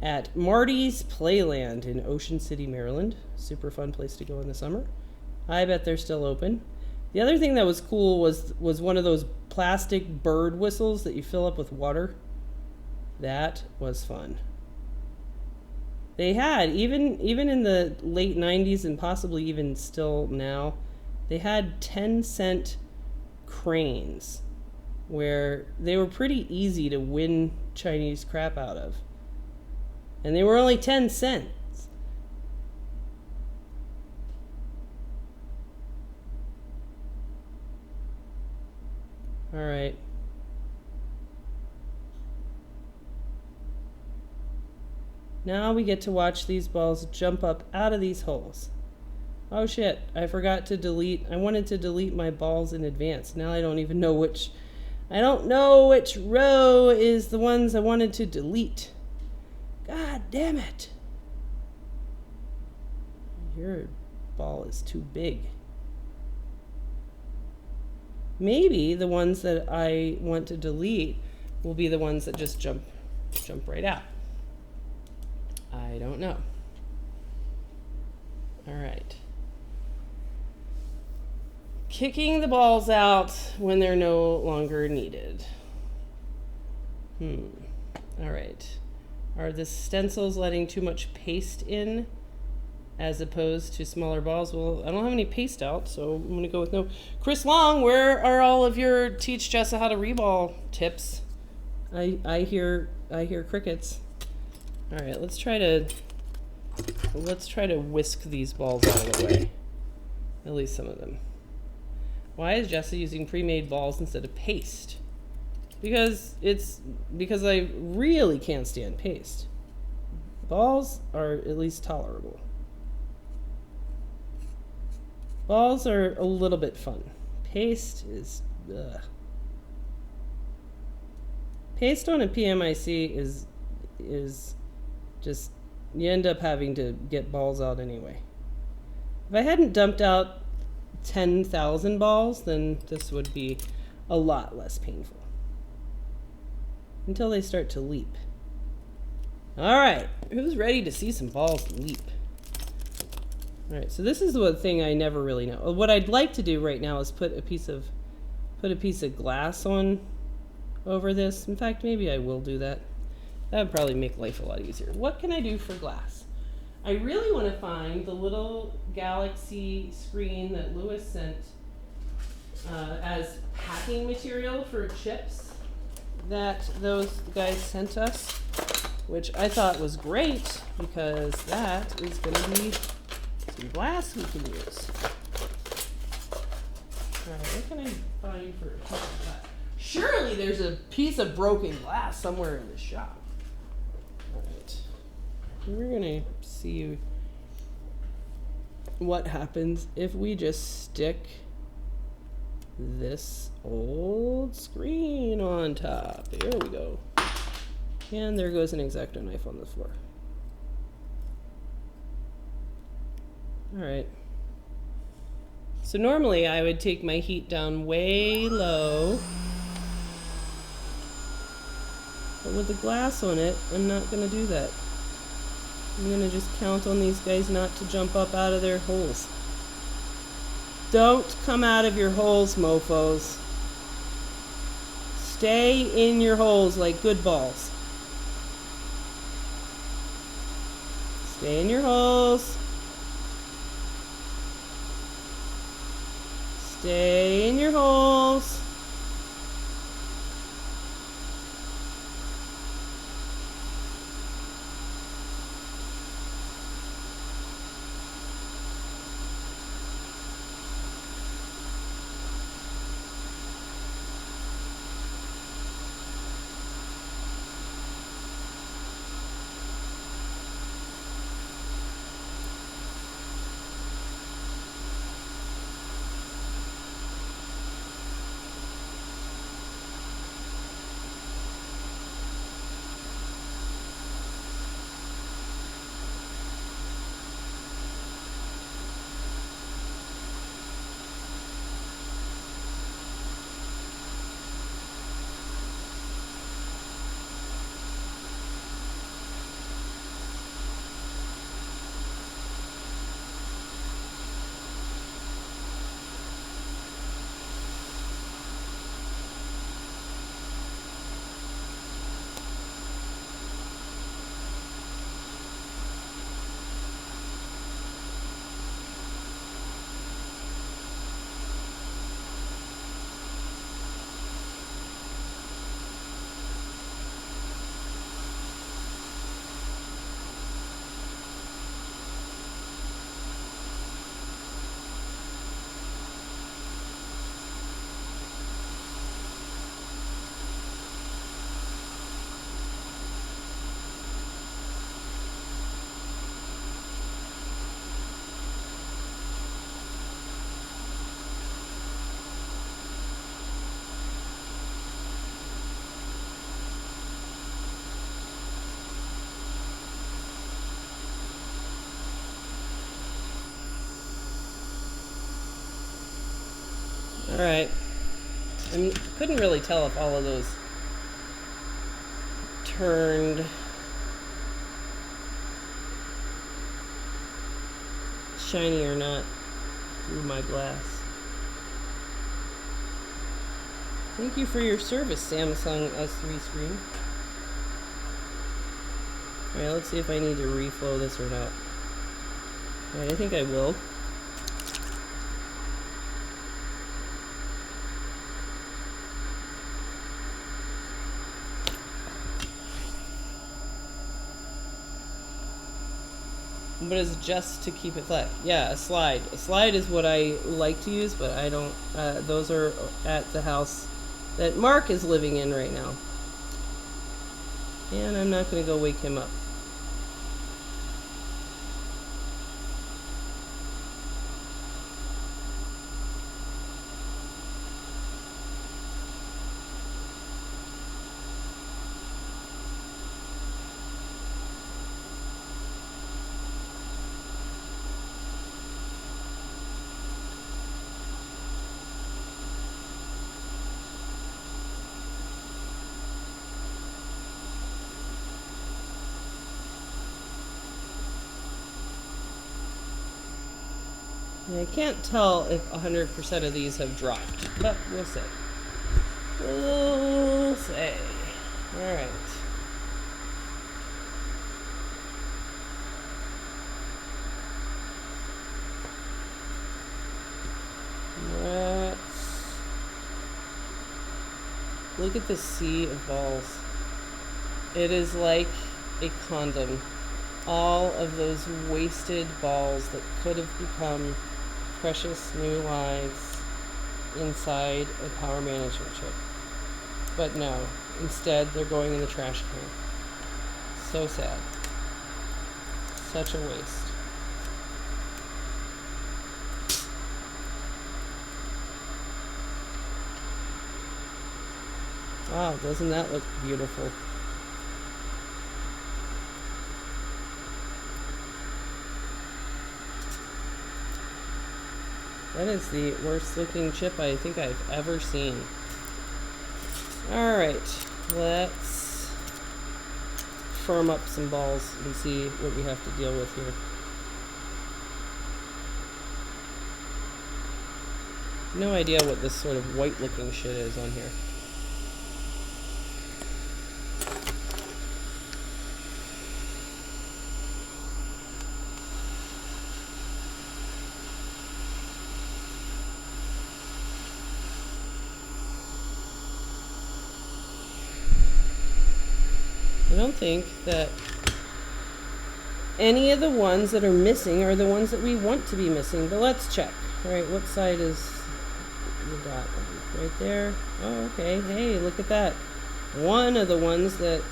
Speaker 1: at Marty's Playland in Ocean City, Maryland. Super fun place to go in the summer. I bet they're still open. The other thing that was cool was one of those plastic bird whistles that you fill up with water. That was fun. They had, even in the late 90s and possibly even still now, they had 10-cent cranes where they were pretty easy to win Chinese crap out of. And they were only 10 cents. All right. Now we get to watch these balls jump up out of these holes. Oh shit, I forgot to delete. I wanted to delete my balls in advance. Now I don't even know which row is the ones I wanted to delete. God damn it. Your ball is too big. Maybe the ones that I want to delete will be the ones that just jump right out. I don't know. All right. Kicking the balls out when they're no longer needed. All right. Are the stencils letting too much paste in as opposed to smaller balls? Well, I don't have any paste out, so I'm going to go with no. Chris Long, where are all of your teach Jessa how to reball tips? I hear crickets. All right, let's try to whisk these balls out of the way. At least some of them. Why is Jessa using pre-made balls instead of paste? Because I really can't stand paste. Balls are at least tolerable. Balls are a little bit fun. Paste is ugh. Paste on a PMIC is just, you end up having to get balls out anyway. If I hadn't dumped out 10,000 balls, then this would be a lot less painful. Until they start to leap. All right, who's ready to see some balls leap? All right, so this is the one thing I never really know. What I'd like to do right now is put a piece of glass on over this. In fact, maybe I will do that. That would probably make life a lot easier. What can I do for glass? I really want to find the little galaxy screen that Lewis sent as packing material for chips that those guys sent us, which I thought was great because that is going to be some glass we can use. All right, what can I find for a piece of glass? Surely there's a piece of broken glass somewhere in the shop. All right, we're going to see what happens if we just stick this old screen on top. There we go. And there goes an X-Acto knife on the floor. All right. So normally I would take my heat down way low. But with the glass on it, I'm not going to do that. I'm going to just count on these guys not to jump up out of their holes. Don't come out of your holes, mofos. Stay in your holes like good balls. Stay in your holes. Stay in your holes. All right. I couldn't really tell if all of those turned shiny or not through my glass. Thank you for your service, Samsung S3 screen. All right, let's see if I need to reflow this or not. All right, I think I will. But it's just to keep it flat. Yeah, a slide. A slide is what I like to use, but I don't. Those are at the house that Mark is living in right now. And I'm not going to go wake him up. And I can't tell if 100% of these have dropped, but we'll see. We'll see. All right. Let's look at the sea of balls. It is like a condom. All of those wasted balls that could have become precious new lives inside a power management chip. But no, instead they're going in the trash can. So sad. Such a waste. Wow, doesn't that look beautiful? That is the worst looking chip I think I've ever seen. Alright, let's firm up some balls and see what we have to deal with here. No idea what this sort of white looking shit is on here. I don't think that any of the ones that are missing are the ones that we want to be missing, but let's check. All right, what side is the dot on? Right there. Oh, okay. Hey, look at that. One of the ones that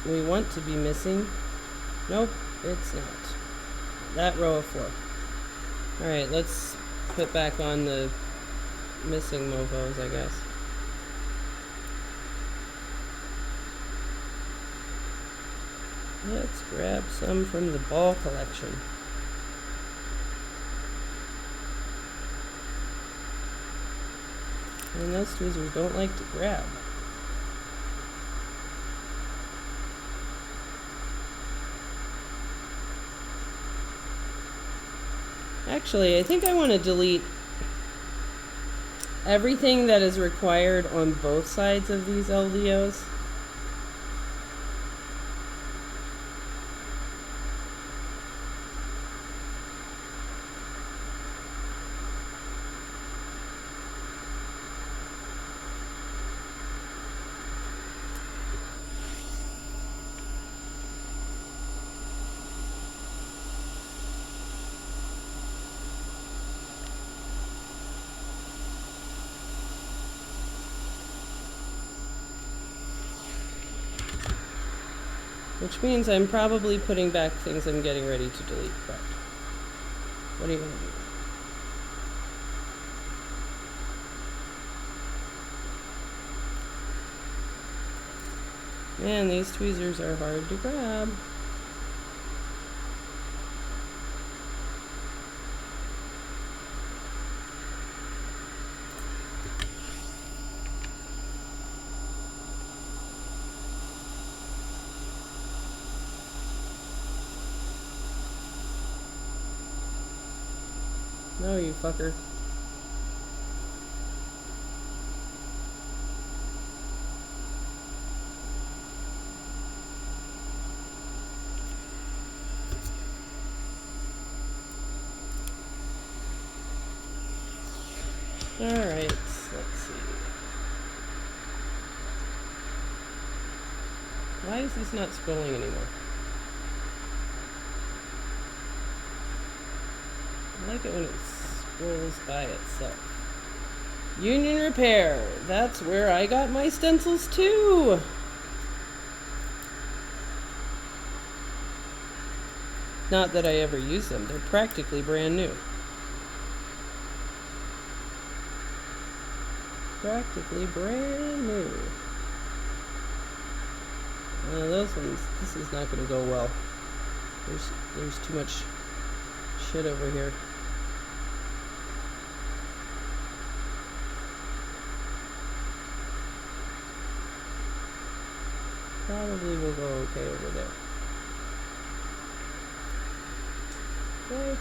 Speaker 1: we want to be missing. Nope, it's not. That row of 4. All right, let's put back on the missing Mofos, I guess. Let's grab some from the ball collection. And those tweezers don't like to grab. Actually, I think I want to delete everything that is required on both sides of these LDOs. Which means I'm probably putting back things I'm getting ready to delete, correct? What are you going to do? Man, these tweezers are hard to grab. No, you fucker. Alright, let's see. Why is this not scrolling anymore? I like it when it scrolls by itself. Union Repair. That's where I got my stencils too. Not that I ever use them. They're practically brand new. Practically brand new. Those ones, this is not going to go well. There's too much shit over here. Probably will go okay over there. Right.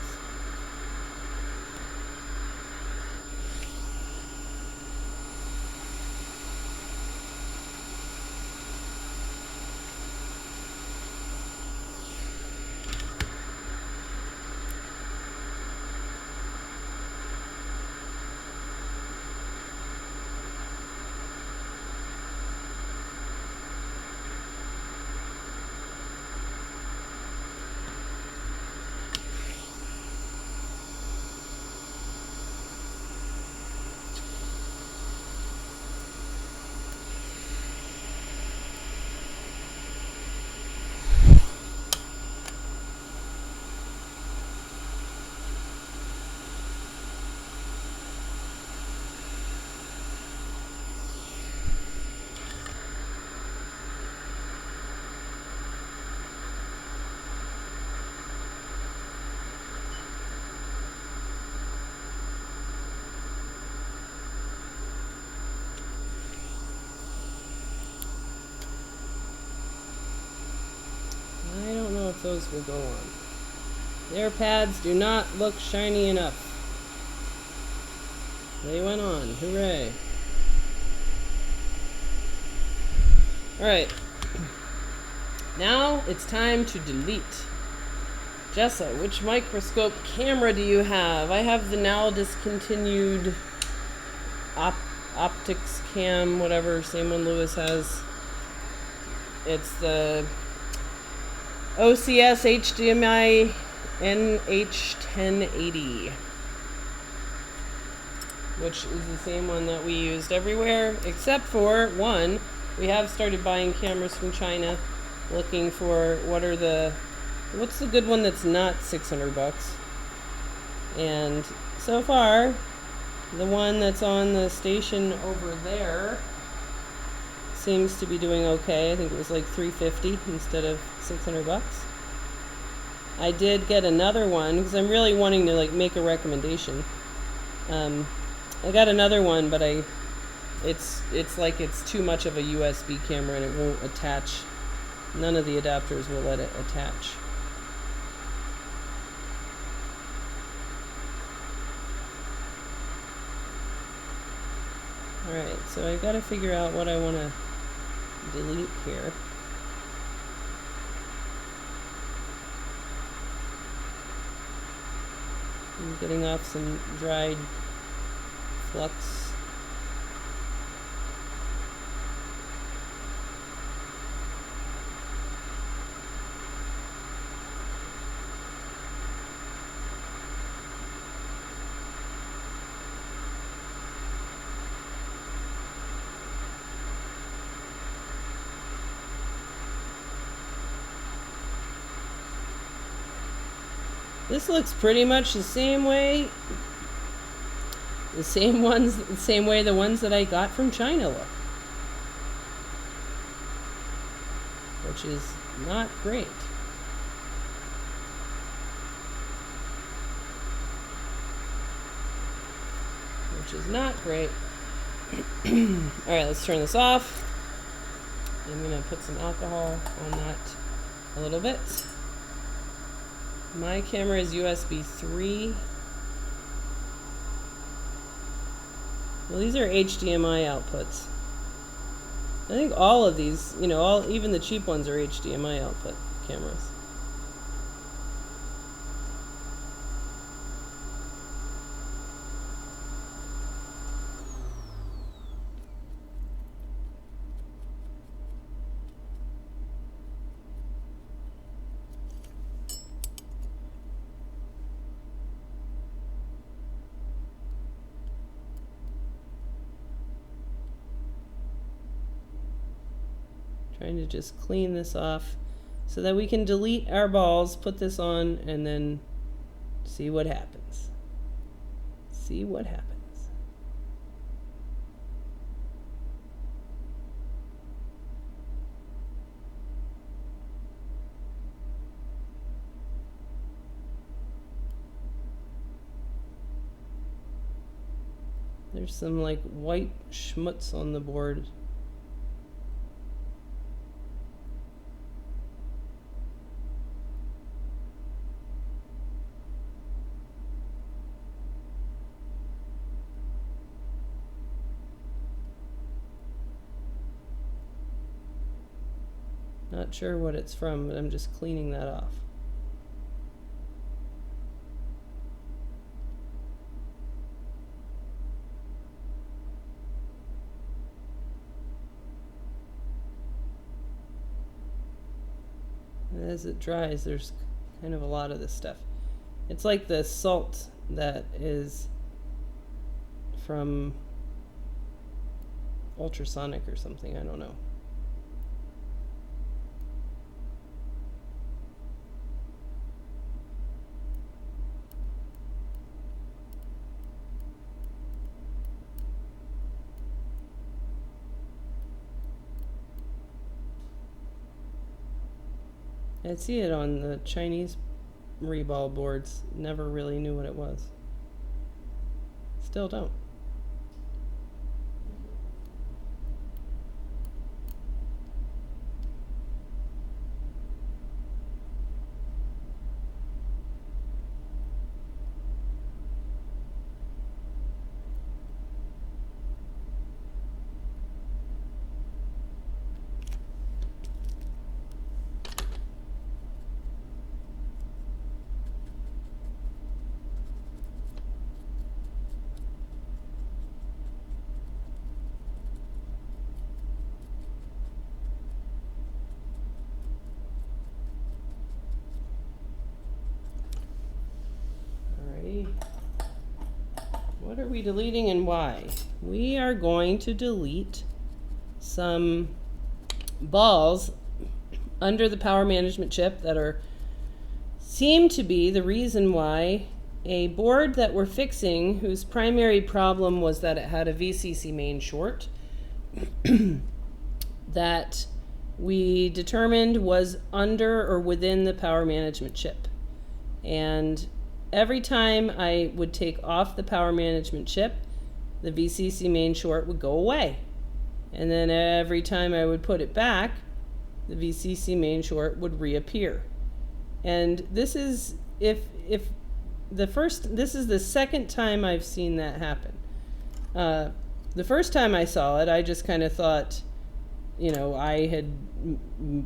Speaker 1: those will go on. Their pads do not look shiny enough. They went on. Hooray. Alright. Now it's time to delete. Jessa, which microscope camera do you have? I have the now discontinued optics cam, whatever, same one Lewis has. It's the OCS HDMI NH1080, which is the same one that we used everywhere, except for one. We have started buying cameras from China, looking for what's the good one that's not $600. And so far, the one that's on the station over there seems to be doing okay. I think it was like $350 instead of $600. I did get another one because I'm really wanting to like make a recommendation. I got another one, but it's like it's too much of a USB camera and it won't attach. None of the adapters will let it attach. Alright, so I gotta figure out what I want to delete here. I'm getting off some dried flux. This looks pretty much the same way. The same way the ones that I got from China look. Which is not great. Which is not great. Alright, let's turn this off. I'm gonna put some alcohol on that a little bit. My camera is USB 3. Well, these are HDMI outputs. I think all of these, you know, even the cheap ones are HDMI output cameras. Trying to just clean this off so that we can delete our balls, put this on, and then see what happens. See what happens. There's some like white schmutz on the board. Not sure what it's from, but I'm just cleaning that off. And as it dries, there's kind of a lot of this stuff. It's like the salt that is from Ultrasonic or something, I don't know. I see it on the Chinese reball boards. Never really knew what it was. Still don't. What are we deleting and why? We are going to delete some balls under the power management chip that seem to be the reason why a board that we're fixing, whose primary problem was that it had a VCC main short, that we determined was under or within the power management chip. And every time I would take off the power management chip, the VCC main short would go away. And then every time I would put it back, the VCC main short would reappear. And this is this is the second time I've seen that happen. The first time I saw it, I just kind of thought, you know, I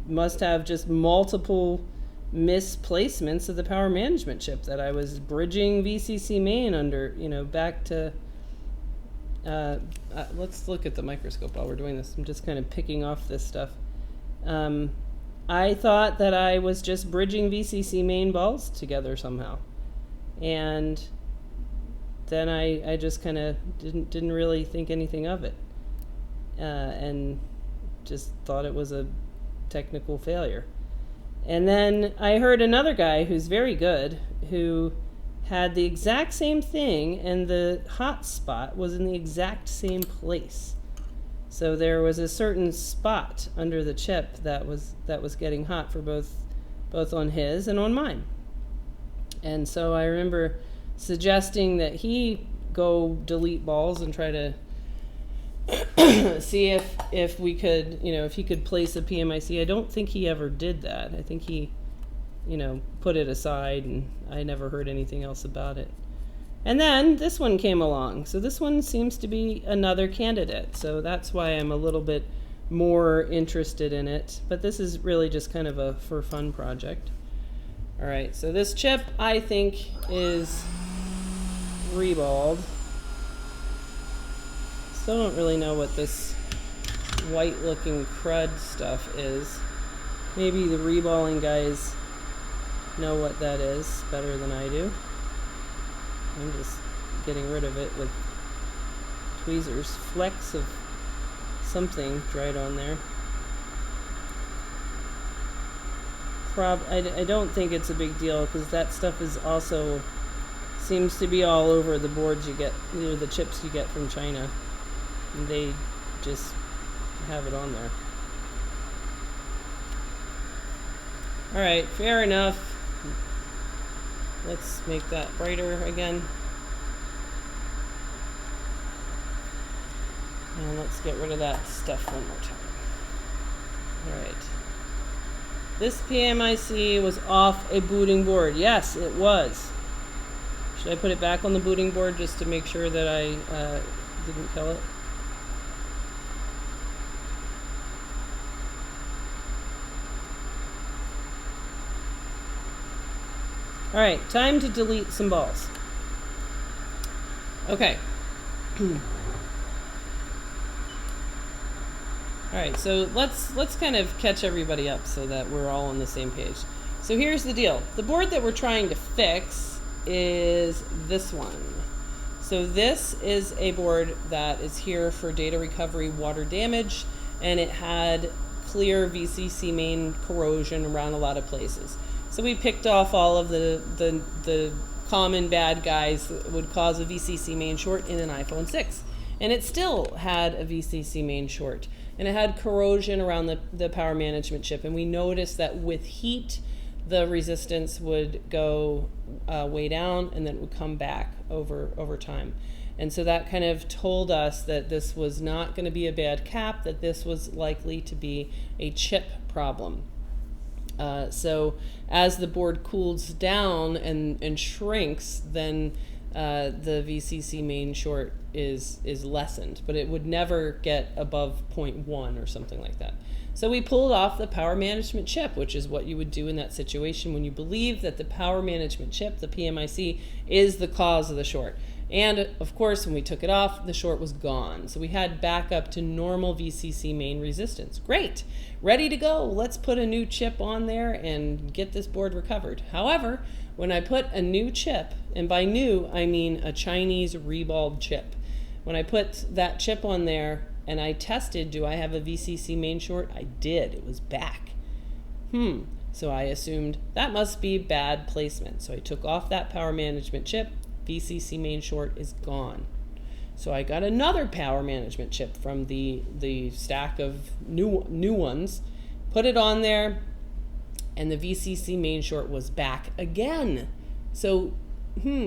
Speaker 1: must have just multiple misplacements of the power management chip, that I was bridging VCC main under, you know, back to, let's look at the microscope while we're doing this. I'm just kind of picking off this stuff. I thought that I was just bridging VCC main balls together somehow. And then I just kind of didn't really think anything of it. And just thought it was a technical failure. And then I heard another guy who's very good, who had the exact same thing, and the hot spot was in the exact same place. So there was a certain spot under the chip that was getting hot for both on his and on mine. And so I remember suggesting that he go delete balls and try to see if we could, you know, if he could place a PMIC. I don't think he ever did that. I think he, you know, put it aside, and I never heard anything else about it. And then this one came along. So this one seems to be another candidate. So that's why I'm a little bit more interested in it. But this is really just kind of a for fun project. All right, so this chip I think is reballed. Still don't really know what this white looking crud stuff is. Maybe the reballing guys know what that is better than I do. I'm just getting rid of it with tweezers. Flecks of something dried on there. I don't think it's a big deal, because that stuff is also seems to be all over the boards you get, you know, the chips you get from China. And they just have it on there. All right, fair enough. Let's make that brighter again. And let's get rid of that stuff one more time. All right. This PMIC was off a booting board. Yes, it was. Should I put it back on the booting board just to make sure that I didn't kill it? All right, time to delete some balls. Okay. All right, so let's kind of catch everybody up so that we're all on the same page. So here's the deal. The board that we're trying to fix is this one. So this is a board that is here for data recovery water damage, and it had clear VCC main corrosion around a lot of places. So we picked off all of the common bad guys that would cause a VCC main short in an iPhone 6. And it still had a VCC main short. And it had corrosion around the power management chip. And we noticed that with heat, the resistance would go way down, and then it would come back over time. And so that kind of told us that this was not going to be a bad cap, that this was likely to be a chip problem. So as the board cools down and shrinks, then the VCC main short is lessened, but it would never get above 0.1 or something like that. So we pulled off the power management chip, which is what you would do in that situation when you believe that the power management chip, the PMIC, is the cause of the short. And of course, when we took it off, the short was gone. So we had back up to normal VCC main resistance. Great, ready to go. Let's put a new chip on there and get this board recovered. However, when I put a new chip, and by new I mean a Chinese reballed chip, when I put that chip on there and I tested, do I have a VCC main short? I did. It was back. So I assumed that must be bad placement. So I took off that power management chip. VCC main short is gone. So I got another power management chip from the stack of new ones, put it on there, and the VCC main short was back again. So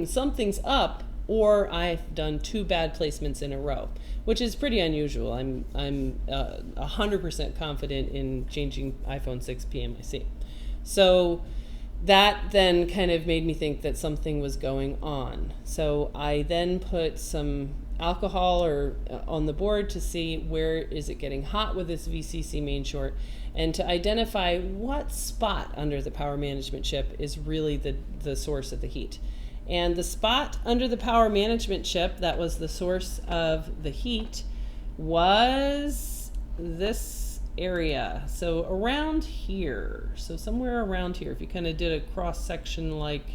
Speaker 1: something's up, or I've done 2 bad placements in a row, which is pretty unusual. I'm 100% confident in changing iPhone 6 PMIC. So that then kind of made me think that something was going on. So I then put some alcohol on the board to see where is it getting hot with this VCC main short, and to identify what spot under the power management chip is really the source of the heat. And the spot under the power management chip that was the source of the heat was this area. So around here, so somewhere around here, if you kind of did a cross section like,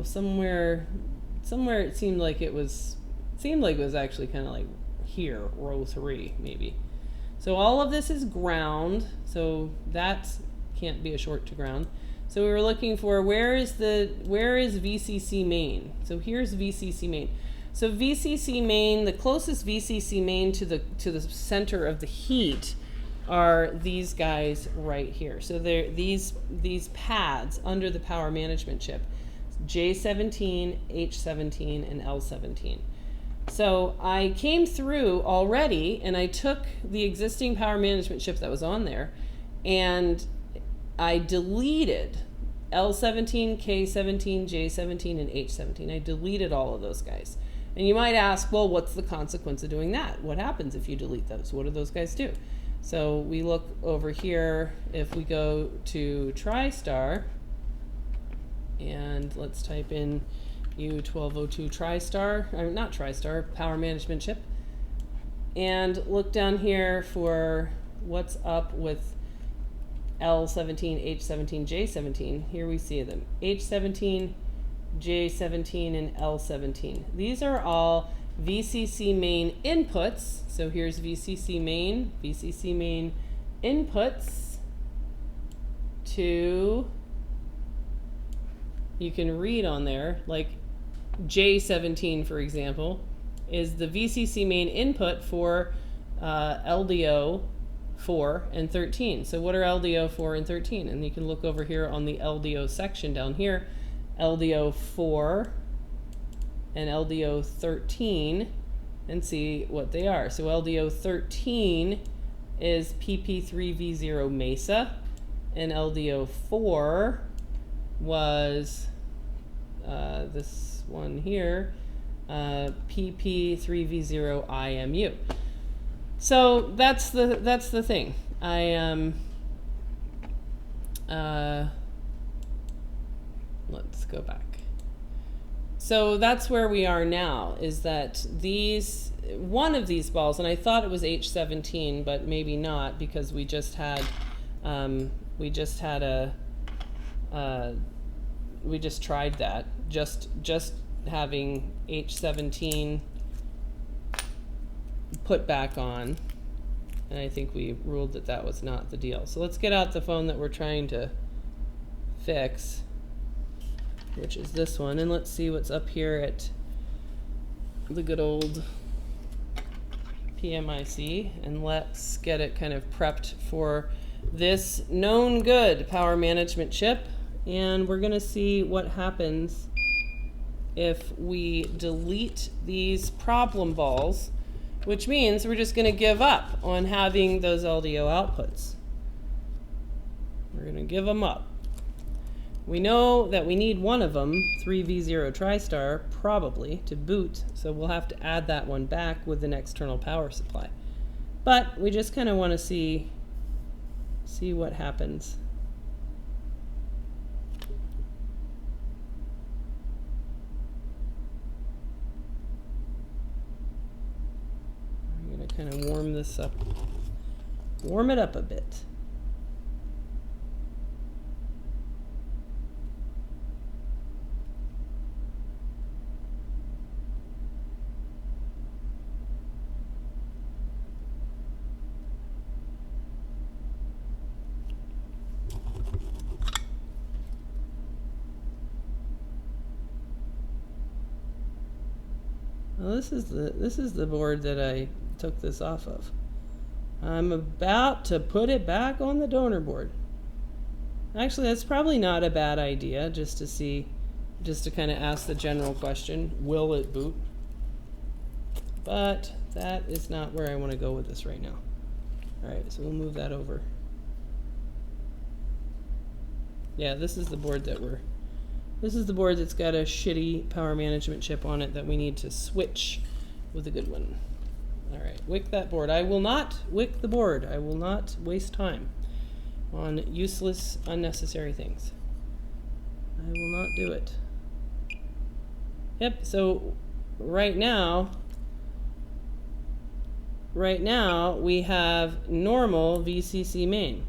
Speaker 1: somewhere it seemed like it was actually kind of like here, row 3 maybe. So all of this is ground, so that can't be a short to ground. So we were looking for where is VCC main. So here's VCC main. So VCC main, the closest VCC main to the center of the heat are these guys right here. So they're these pads under the power management chip, J17, H17, and L17. So I came through already, and I took the existing power management chip that was on there, and I deleted L17, K17, J17, and H17. I deleted all of those guys. And you might ask, well, what's the consequence of doing that? What happens if you delete those? What do those guys do? So we look over here, if we go to TriStar, and let's type in U1202 TriStar, not TriStar, power management chip, and look down here for what's up with L17, H17, J17. Here we see them, H17, J17, and L17. These are all VCC main inputs. So here's VCC main inputs to, you can read on there, like J17, for example, is the VCC main input for LDO 4 and 13. So what are LDO 4 and 13? And you can look over here on the LDO section down here, LDO 4 and LDO 13, and see what they are. So LDO 13 is PP3V0 Mesa, and LDO 4 was this one here, PP3V0 IMU. So that's the thing. Let's go back. So that's where we are now, is that one of these balls, and I thought it was H17, but maybe not, because we just tried that, just having H17 put back on, and I think we ruled that that was not the deal. So let's get out the phone that we're trying to fix, which is this one, and let's see what's up here at the good old PMIC, and let's get it kind of prepped for this known good power management chip. And we're gonna see what happens if we delete these problem balls, which means we're just gonna give up on having those LDO outputs. We're gonna give them up. We know that we need one of them, 3V0 TriStar, probably, to boot, so we'll have to add that one back with an external power supply. But we just kind of want to see what happens. I'm going to kind of warm this up, warm it up a bit. Well, this is the board that I took this off of. I'm about to put it back on the donor board. Actually, that's probably not a bad idea, just to kind of ask the general question, will it boot? But that is not where I want to go with this right now. All right, so we'll move that over. Yeah, this is the board that's got a shitty power management chip on it that we need to switch with a good one. All right, wick that board. I will not wick the board. I will not waste time on useless, unnecessary things. I will not do it. Yep, so right now we have normal VCC main.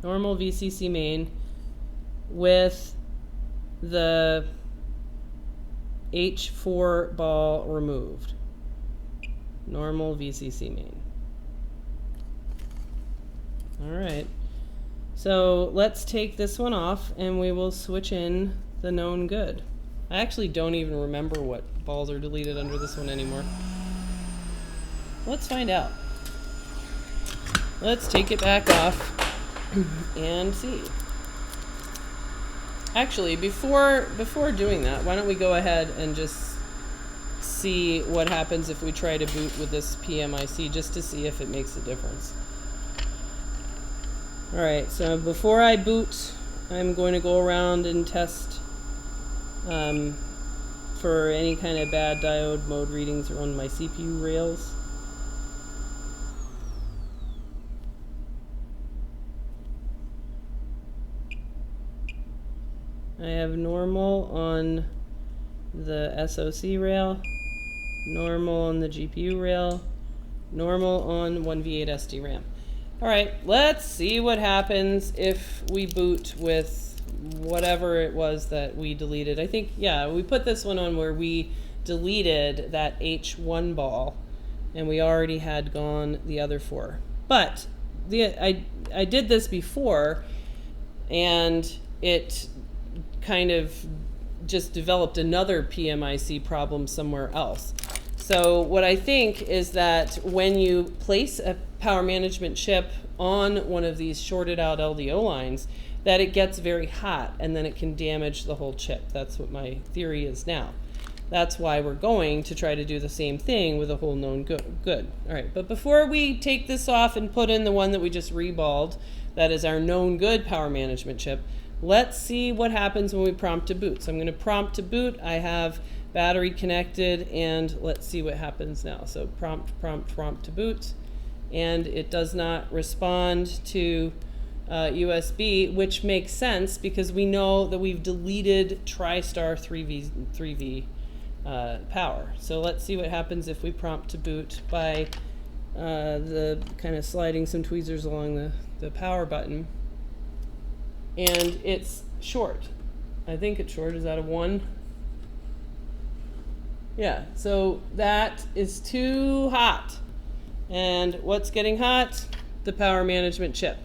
Speaker 1: Normal VCC main with the H4 ball removed. Normal VCC main. All right, so let's take this one off and we will switch in the known good. I actually don't even remember what balls are deleted under this one anymore. Let's find out. Let's take it back off and see. Actually, before doing that, why don't we go ahead and just see what happens if we try to boot with this PMIC, just to see if it makes a difference. All right, so before I boot, I'm going to go around and test for any kind of bad diode mode readings on my CPU rails. I have normal on the SoC rail, normal on the GPU rail, normal on 1V8 SDRAM. All right, let's see what happens if we boot with whatever it was that we deleted. I think, yeah, we put this one on where we deleted that H1 ball, and we already had gone the other four. But I did this before, and it kind of just developed another PMIC problem somewhere else. So what I think is that when you place a power management chip on one of these shorted out LDO lines, that it gets very hot and then it can damage the whole chip. That's what my theory is now. That's why we're going to try to do the same thing with a whole known good. All right, but before we take this off and put in the one that we just reballed, that is our known good power management chip, let's see what happens when we prompt to boot. So I'm going to prompt to boot. I have battery connected, and let's see what happens now. So prompt to boot, and it does not respond to USB, which makes sense because we know that we've deleted TriStar 3V power. So let's see what happens if we prompt to boot by the kind of sliding some tweezers along the power button. And it's short. I think it's short. Is that a 1? Yeah, so that is too hot. And what's getting hot? The power management chip.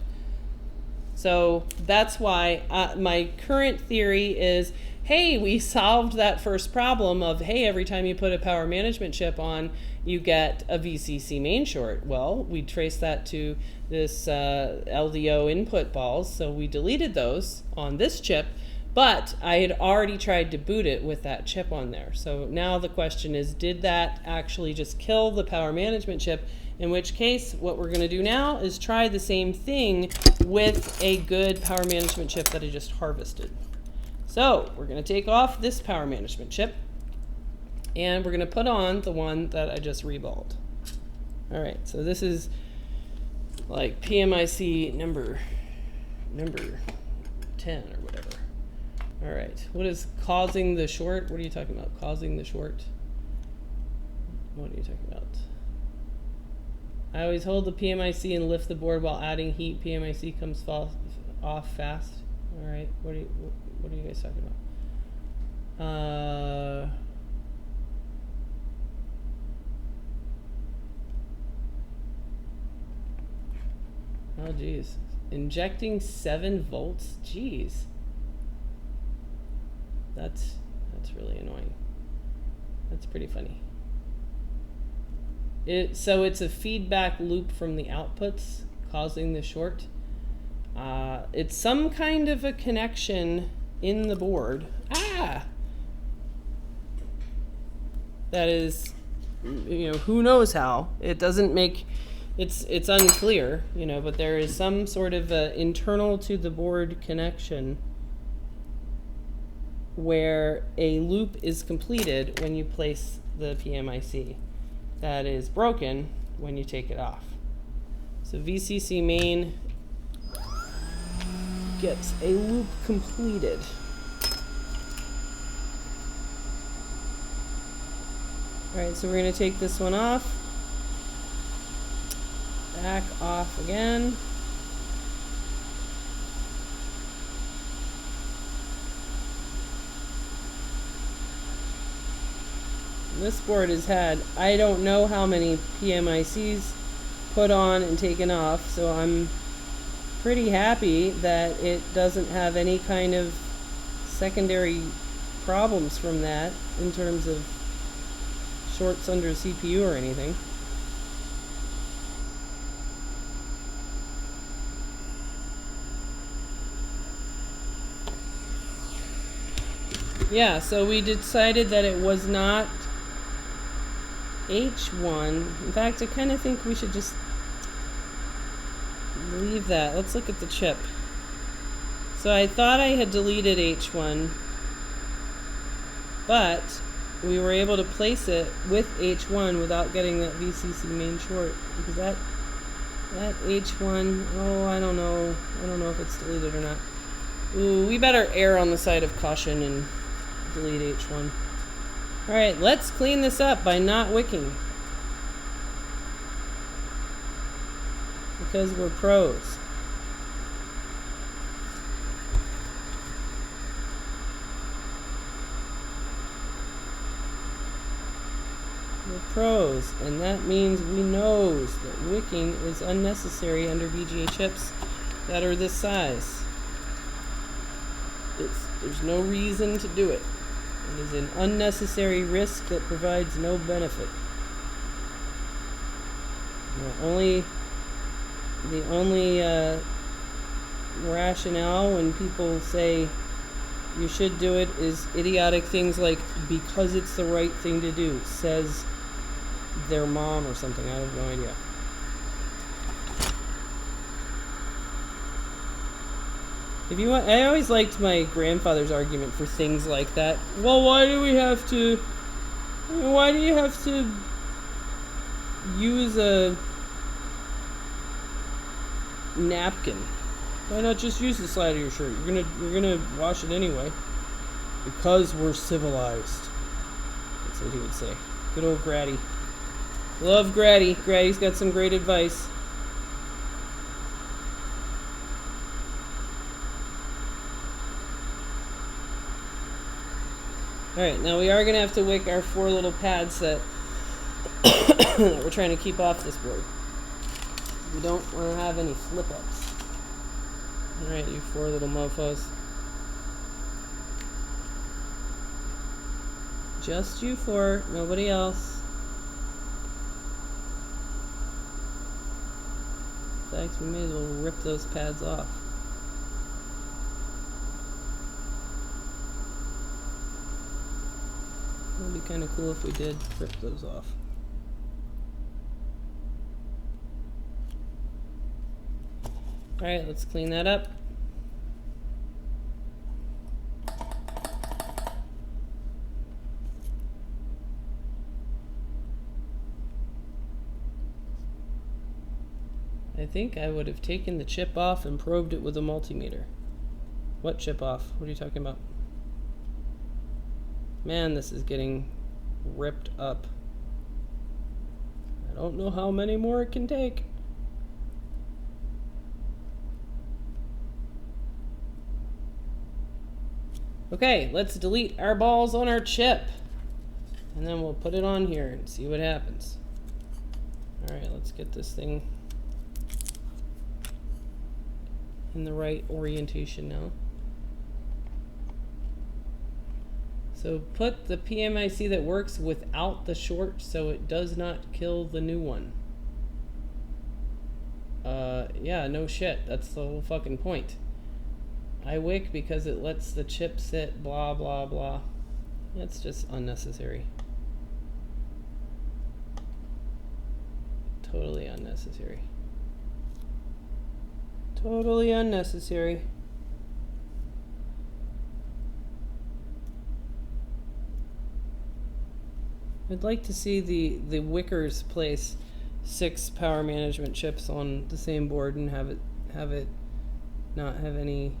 Speaker 1: So that's why my current theory is, hey, we solved that first problem of, hey, every time you put a power management chip on, you get a VCC main short. Well, we traced that to this LDO input balls, so we deleted those on this chip, but I had already tried to boot it with that chip on there. So now the question is, did that actually just kill the power management chip? In which case, what we're going to do now is try the same thing with a good power management chip that I just harvested. So we're going to take off this power management chip, and we're going to put on the one that I just reballed. All right, so this is like PMIC number 10 or whatever. All right, what is causing the short? What are you talking about? Causing the short? What are you talking about? I always hold the PMIC and lift the board while adding heat. PMIC comes off fast. All right, what are you guys talking about? Oh geez, injecting 7 volts. Geez, that's really annoying. That's pretty funny. So it's a feedback loop from the outputs causing the short. It's some kind of a connection in the board. That is, who knows how. It doesn't make, it's unclear, but there is some sort of internal to the board connection where a loop is completed when you place the PMIC that is broken when you take it off. So VCC main gets a loop completed. Alright, so we're going to take this one off. Back off again. This board has had, I don't know how many PMICs put on and taken off, so I'm pretty happy that it doesn't have any kind of secondary problems from that in terms of shorts under a CPU or anything. Yeah, so we decided that it was not H1. In fact, I kind of think we should just leave that. Let's look at the chip. So I thought I had deleted H1, but we were able to place it with H1 without getting that VCC main short, because that H1, I don't know if it's deleted or not. Ooh, we better err on the side of caution and delete H1. Alright, let's clean this up by not wicking. Because we're pros. We're pros, and that means we knows that wicking is unnecessary under VGA chips that are this size. There's no reason to do it. It is an unnecessary risk that provides no benefit. The only rationale when people say you should do it is idiotic things like, because it's the right thing to do, says their mom or something. I have no idea. If you want, I always liked my grandfather's argument for things like that. Well, why do you have to use a napkin? Why not just use the side of your shirt? You're gonna wash it anyway. Because we're civilized. That's what he would say. Good old Grady. Love Grady. Grady's got some great advice. Alright, now we are going to have to wick our 4 little pads that we're trying to keep off this board. We don't want to have any slip-ups. Alright, you 4 little mofos. Just you 4, nobody else. In fact, we may as well rip those pads off. It would be kind of cool if we did rip those off. Alright, let's clean that up. I think I would have taken the chip off and probed it with a multimeter. What chip off? What are you talking about? Man, this is getting ripped up. I don't know how many more it can take. Okay, let's delete our balls on our chip. And then we'll put it on here and see what happens. Alright, let's get this thing in the right orientation now. So put the PMIC that works without the short so it does not kill the new one. Yeah, no shit. That's the whole fucking point. I wick because it lets the chip sit, blah, blah, blah. That's just unnecessary. Totally unnecessary. Totally unnecessary. I'd like to see the Wickers place 6 power management chips on the same board and have it not have any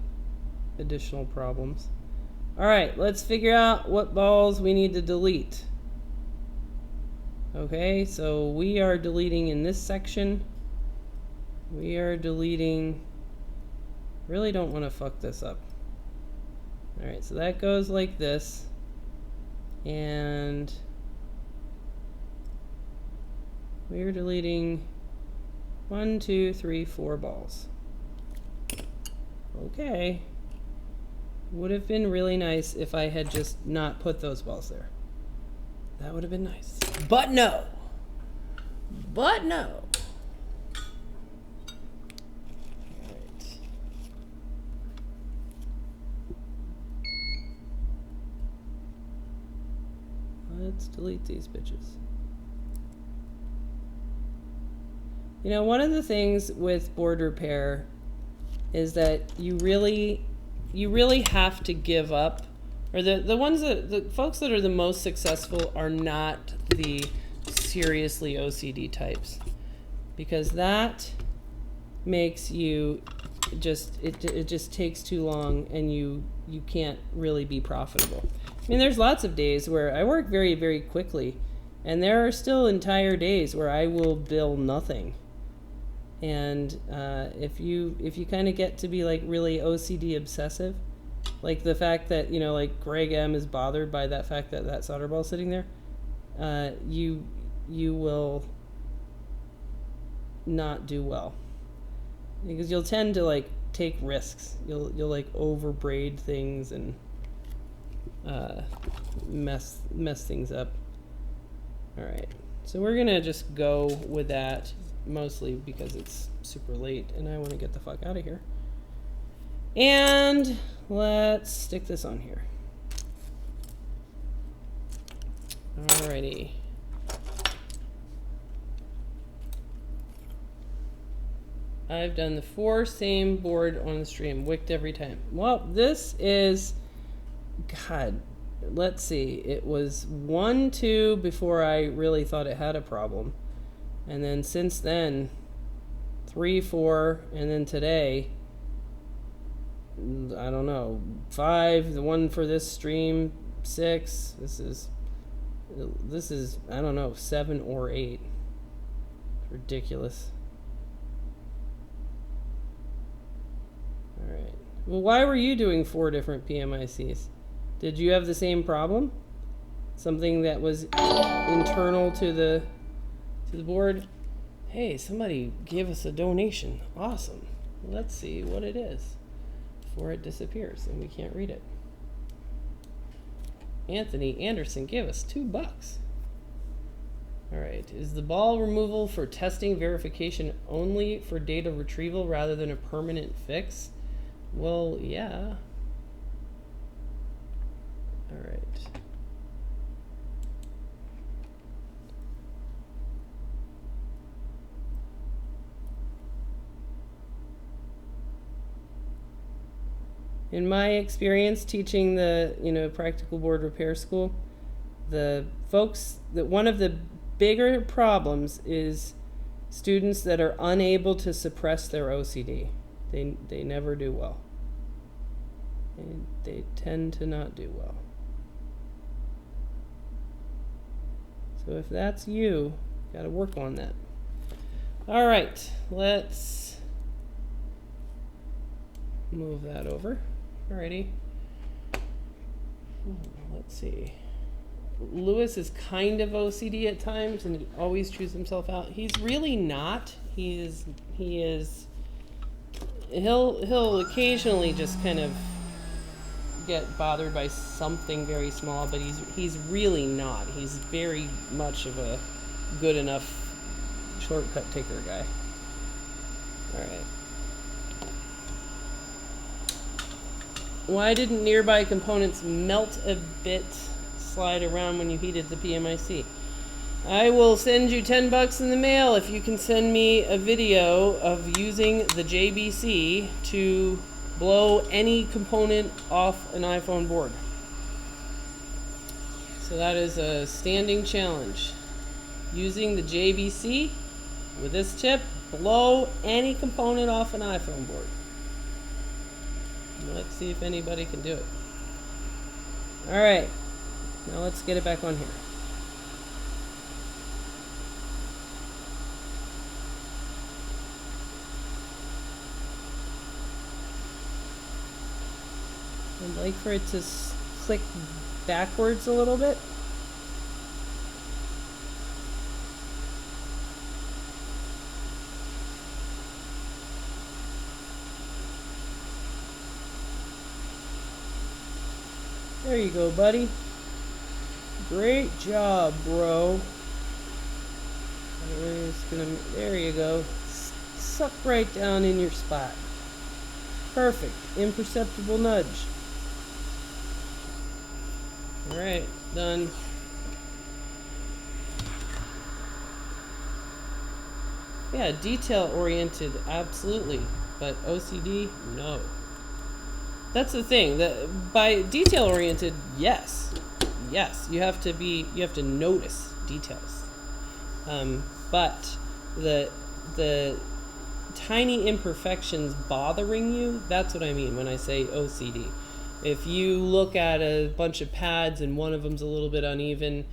Speaker 1: additional problems. All right, let's figure out what balls we need to delete. Okay, so we are deleting in this section. We are deleting. Really don't want to fuck this up. All right, so that goes like this, and we're deleting 1, 2, 3, 4 balls. Okay. Would have been really nice if I had just not put those balls there. That would have been nice. But no. But no. All right. Let's delete these bitches. You know, one of the things with board repair is that you really have to give up, or the folks that are the most successful are not the seriously OCD types, because that makes you it just takes too long, and you can't really be profitable. I mean, there's lots of days where I work very, very quickly, and there are still entire days where I will bill nothing. And if you kind of get to be like really OCD obsessive, like the fact that, you know, like Greg M is bothered by that fact that that solder ball's sitting there, you will not do well, because you'll tend to like take risks. You'll like over braid things and mess things up. All right, so we're gonna just go with that, mostly because it's super late and I want to get the fuck out of here. And let's stick this on here. Alrighty. I've done the 4 same board on the stream, wicked every time. Well, this is, God, let's see. It was 1, 2 before I really thought it had a problem. And then since then, 3, 4, and then today, I don't know, 5, the one for this stream, 6, this is, I don't know, 7 or 8. It's ridiculous. All right. Well, why were you doing 4 different PMICs? Did you have the same problem? Something that was internal to the board? Hey, somebody gave us a donation. Awesome. Let's see what it is before it disappears and we can't read it. Anthony Anderson gave us $2. All right. Is the ball removal for testing verification only for data retrieval rather than a permanent fix? Well, yeah. All right. In my experience teaching the, practical board repair school, the folks that one of the bigger problems is students that are unable to suppress their OCD. They never do well. And they tend to not do well. So if that's you, got to work on that. All right, let's move that over. Alrighty. Let's see. Lewis is kind of OCD at times and he always chews himself out. He's really not. He'll occasionally just kind of get bothered by something very small, but he's really not. He's very much of a good enough shortcut taker guy. All right. Why didn't nearby components melt a bit, slide around when you heated the PMIC? I will send you $10 in the mail if you can send me a video of using the JBC to blow any component off an iPhone board. So that is a standing challenge. Using the JBC with this tip, blow any component off an iPhone board. Let's see if anybody can do it. All right, now let's get it back on here. I'd like for it to click backwards a little bit. There you go, buddy. Great job, bro. There you go. Suck right down in your spot. Perfect. Imperceptible nudge. All right, done. Yeah, detail-oriented, absolutely. But OCD, no. That's the thing. That by detail-oriented, yes, you have to notice details. But the tiny imperfections bothering you, that's what I mean when I say OCD. If you look at a bunch of pads and one of them's a little bit uneven,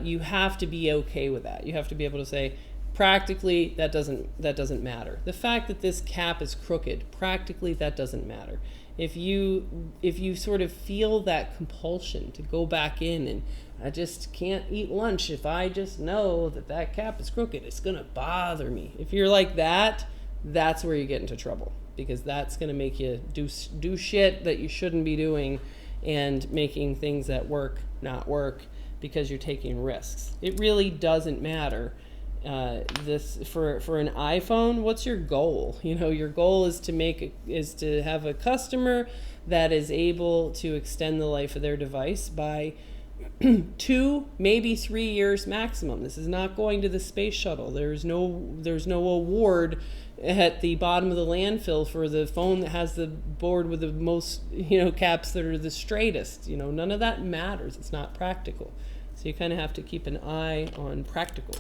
Speaker 1: you have to be okay with that. You have to be able to say, practically, that doesn't matter. The fact that this cap is crooked, practically, that doesn't matter. If you sort of feel that compulsion to go back in and I just can't eat lunch if I just know that cap is crooked, it's gonna bother me. If you're like that, that's where you get into trouble, because that's gonna make you do shit that you shouldn't be doing and making things that work not work because you're taking risks. It really doesn't matter. This for an iPhone, what's your goal? You know, your goal is to have a customer that is able to extend the life of their device by 2, maybe 3 years maximum. This is not going to the space shuttle. There's no award at the bottom of the landfill for the phone that has the board with the most, caps that are the straightest. None of that matters. It's not practical. So you kind of have to keep an eye on practical.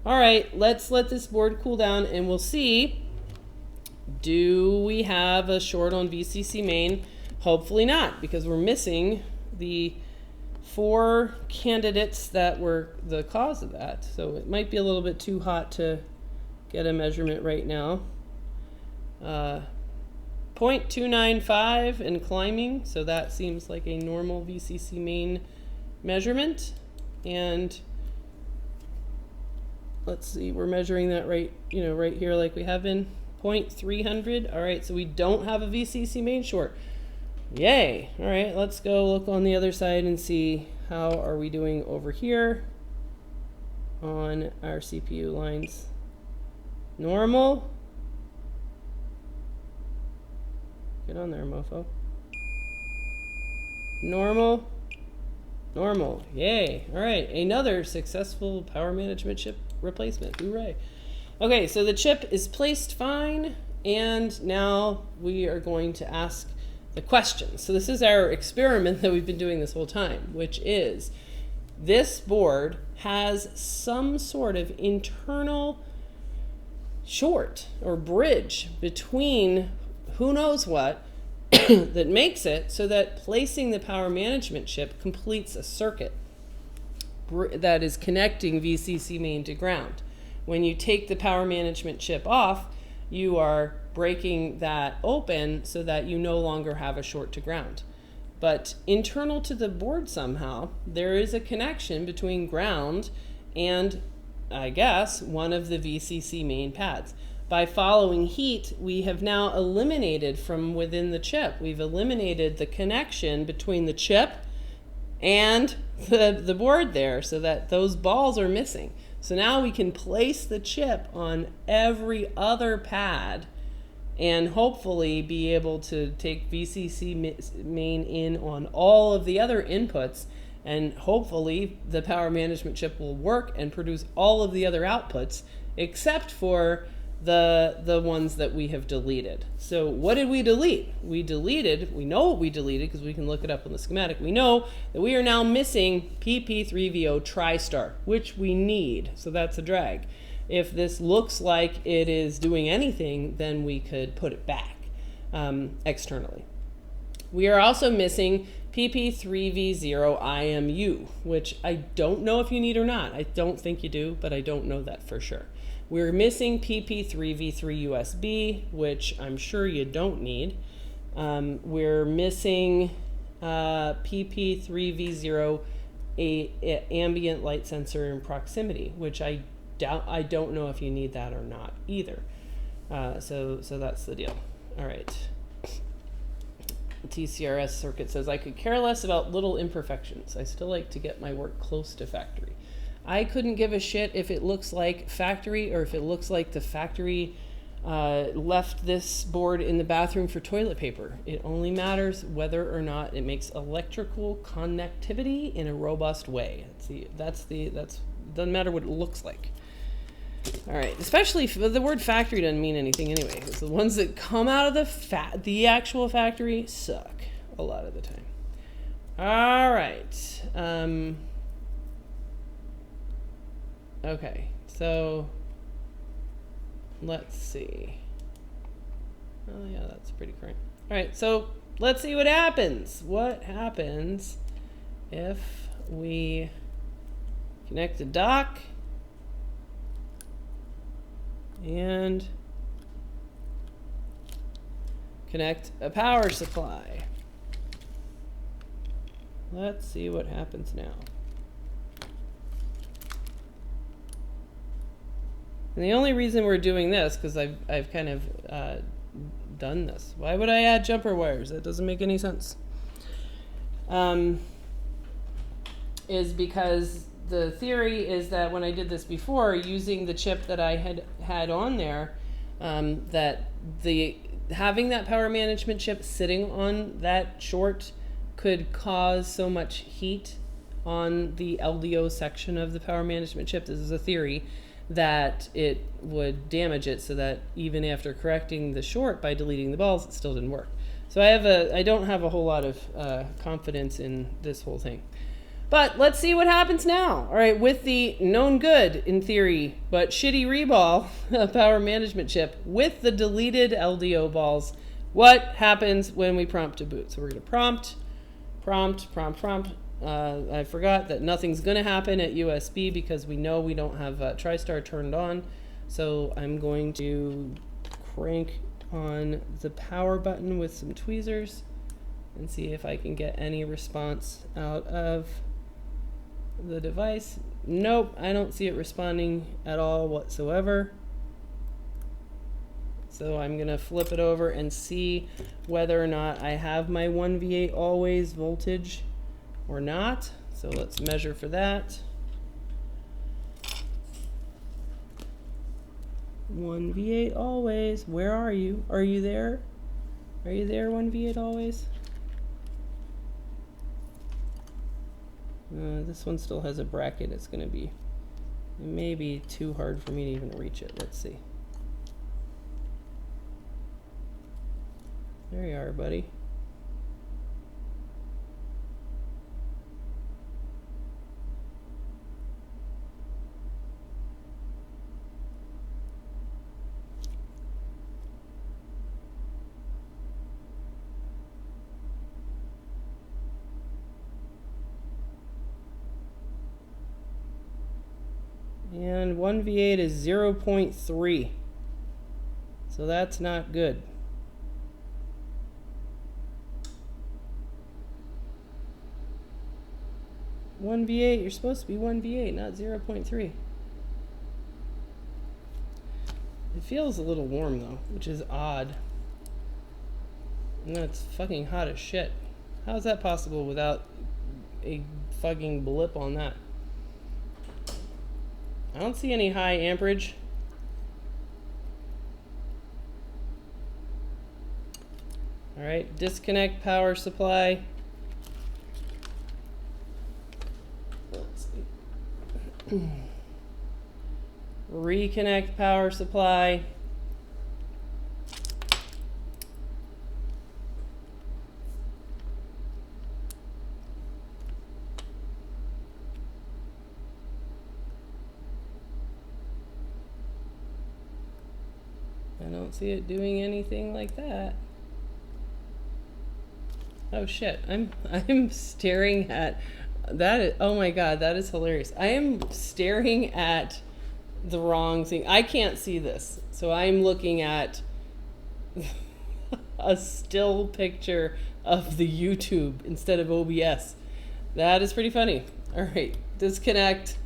Speaker 1: All right, let's let this board cool down and we'll see, do we have a short on VCC main? Hopefully not, because we're missing the 4 candidates that were the cause of that. So it might be a little bit too hot to get a measurement right now. 0.295 and climbing, so that seems like a normal VCC main measurement. And let's see, we're measuring that right here like we have been, 0.300. All right, so we don't have a VCC main short. Yay. All right, let's go look on the other side and see how are we doing over here on our CPU lines. Normal. Get on there, Mofo. Normal. Normal. Yay. All right, another successful power management chip replacement. Hooray. Okay, so the chip is placed fine, and now we are going to ask the question. So this is our experiment that we've been doing this whole time, which is this board has some sort of internal short or bridge between who knows what that makes it so that placing the power management chip completes a circuit that is connecting VCC main to ground. When you take the power management chip off, you are breaking that open so that you no longer have a short to ground. But internal to the board somehow, there is a connection between ground and, I guess, one of the VCC main pads. by following heat, we have now eliminated from within the chip, we've eliminated the connection between the chip and the board there, so that those balls are missing. So now we can place the chip on every other pad and hopefully be able to take VCC main in on all of the other inputs, and hopefully the power management chip will work and produce all of the other outputs except for the ones that we have deleted. So what did we delete? We know what we deleted because we can look it up on the schematic. We know that we are now missing PP3VO TriStar, which we need, so that's a drag. If this looks like it is doing anything, then we could put it back externally. We are also missing PP3V0 IMU, which I don't know if you need or not. I don't think you do, but I don't know that for sure. We're missing PP3V3 USB, which I'm sure you don't need. We're missing PP3V0 ambient light sensor in proximity, which I don't know if you need that or not either. So that's the deal. All right. The TCRS circuit says, I could care less about little imperfections. I still like to get my work close to factory. I couldn't give a shit if it looks like factory or if it looks like the factory left this board in the bathroom for toilet paper. It only matters whether or not it makes electrical connectivity in a robust way. Doesn't matter what it looks like. All right, especially if the word factory doesn't mean anything anyway, because the ones that come out of the actual factory suck a lot of the time. All right. Okay, so let's see. Oh yeah, that's pretty current. All right, so let's see what happens. What happens if we connect the dock and connect a power supply? Let's see what happens now. And the only reason we're doing this, because I've kind of done this. Why would I add jumper wires? That doesn't make any sense. Is because the theory is that when I did this before, using the chip that I had on there, that having that power management chip sitting on that short could cause so much heat on the LDO section of the power management chip. This is a theory that it would damage it, so that even after correcting the short by deleting the balls, it still didn't work. So I don't have a whole lot of confidence in this whole thing. But let's see what happens now. All right, with the known good, in theory, but shitty reball power management chip with the deleted LDO balls, what happens when we prompt to boot? So we're going to prompt. I forgot that nothing's going to happen at USB because we know we don't have TriStar turned on. So I'm going to crank on the power button with some tweezers and see if I can get any response out of the device. Nope, I don't see it responding at all whatsoever. So I'm going to flip it over and see whether or not I have my 1V8 always voltage or not. So let's measure for that. 1V8 always. Where are you? Are you there? Are you there, 1V8 always? This one still has a bracket. It may be too hard for me to even reach it. Let's see. There you are, buddy. And 1V8 is 0.3. So that's not good. 1V8, you're supposed to be 1V8, not 0.3. feels a little warm though, which is odd. No, it's fucking hot as shit. How is that possible without a fucking blip on that? I don't see any high amperage. All right, disconnect power supply. Let's see. Reconnect power supply. I don't see it doing anything like that. Oh shit, I'm staring at that. Oh my god, that is hilarious. I am staring at the wrong thing. I can't see this. So I'm looking at a still picture of the YouTube instead of OBS. That is pretty funny. All right, disconnect.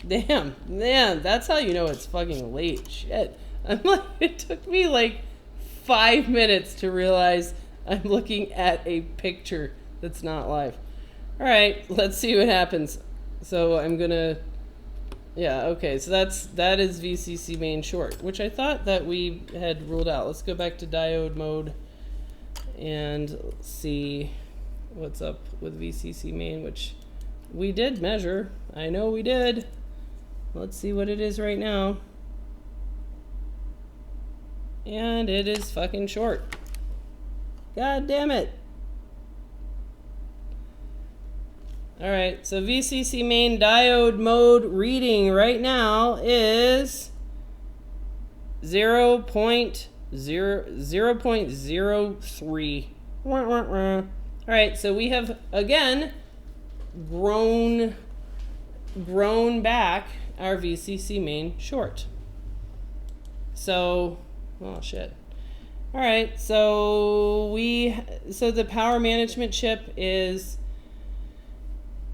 Speaker 1: Damn, man, that's how you know it's fucking late. Shit. I'm like, it took me like 5 minutes to realize I'm looking at a picture that's not live. All right, let's see what happens. So I'm gonna, yeah, okay. So that is VCC main short, which I thought that we had ruled out. Let's go back to diode mode and see what's up with VCC main, which we did measure. I know we did. Let's see what it is right now. And it is fucking short. God damn it. All right, so VCC main diode mode reading right now is 0.03. All right, so we have again grown back our VCC main short. So, oh shit. All right, so the power management chip is,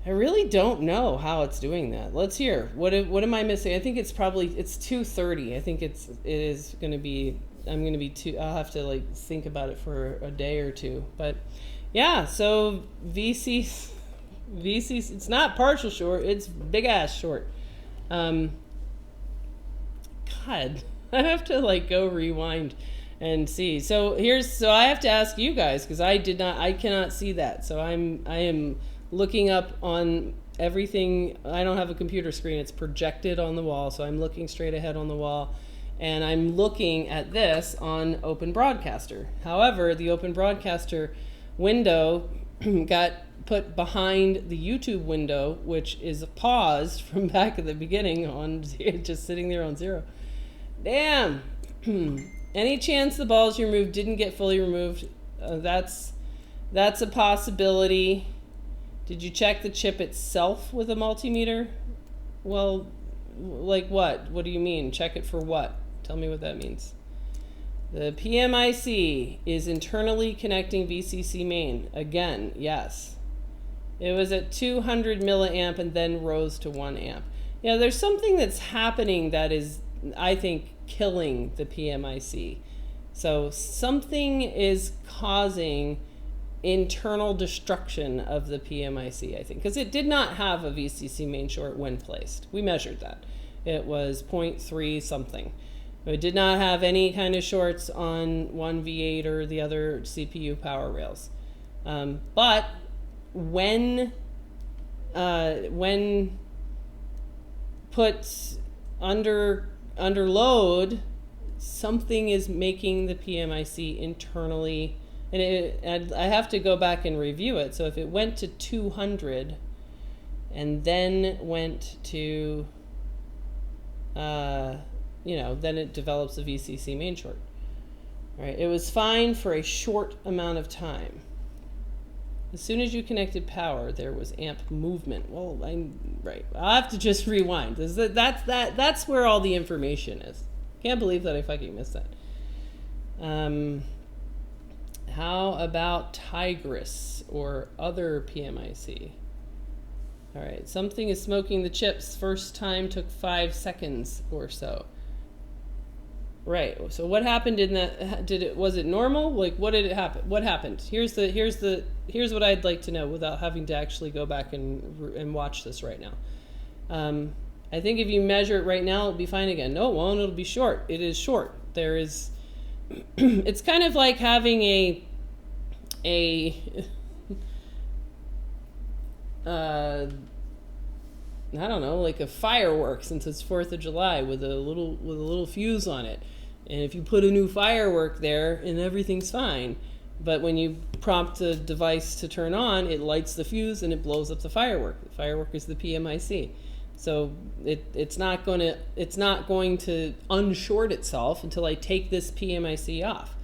Speaker 1: I really don't know how it's doing that. Let's hear. What am I missing? I think it's 230. I think it is going to be, I'll have to like think about it for a day or two. But yeah, so VC, it's not partial short, it's big ass short. God, I have to like go rewind and see. So I have to ask you guys, because I cannot see that. So I am looking up on everything. I don't have a computer screen, it's projected on the wall, so I'm looking straight ahead on the wall, and I'm looking at this on Open Broadcaster. However, the Open Broadcaster window got put behind the YouTube window, which is paused from back at the beginning on just sitting there on 0. Damn. Any chance the balls you removed didn't get fully removed? That's a possibility. Did you check the chip itself with a multimeter? Well, like what? What do you mean? Check it for what? Tell me what that means. The PMIC is internally connecting VCC main. Again, yes. It was at 200 milliamp and then rose to 1 amp. Yeah, there's something that's happening that is, I think, killing the PMIC. So something is causing internal destruction of the PMIC, I think, because it did not have a VCC main short when placed. We measured that. It was 0.3 something. It did not have any kind of shorts on one V8 or the other CPU power rails. But when put under load, something is making the PMIC internally, and I have to go back and review it. So if it went to 200 and then went to, then it develops a VCC main short. All right, it was fine for a short amount of time. As soon as you connected power, there was amp movement. Well, right. I'll have to just rewind. That's where all the information is. Can't believe that I fucking missed that. How about Tigris or other PMIC? All right, something is smoking the chips. First time took 5 seconds or so. Right. So what happened in that? Was it normal? Like, what did it happen? What happened? Here's what I'd like to know without having to actually go back and watch this right now. I think if you measure it right now, it'll be fine again. No, it won't. It'll be short. It is short. There is. It's kind of like having a I don't know, like a firework, since it's 4th of July, with a little fuse on it. And if you put a new firework there, and everything's fine, but when you prompt the device to turn on, it lights the fuse and it blows up the firework. The firework is the PMIC. So it's not going to unshort itself until I take this PMIC off.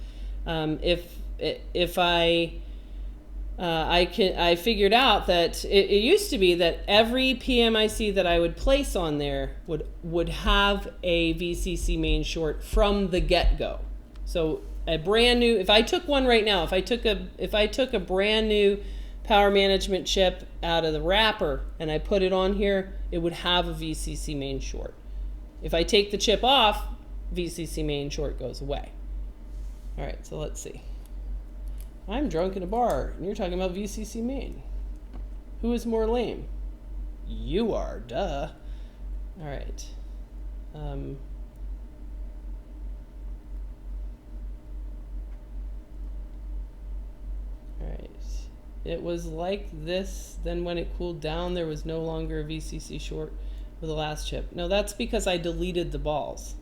Speaker 1: If I figured out that it used to be that every PMIC that I would place on there would have a VCC main short from the get-go. So a brand new, if I took one right now, if I took a brand new power management chip out of the wrapper and I put it on here, it would have a VCC main short. If I take the chip off, VCC main short goes away. All right, so let's see. I'm drunk in a bar, and you're talking about VCC main. Who is more lame? You are, duh. All right. All right. It was like this, then when it cooled down, there was no longer a VCC short with the last chip. No, that's because I deleted the balls.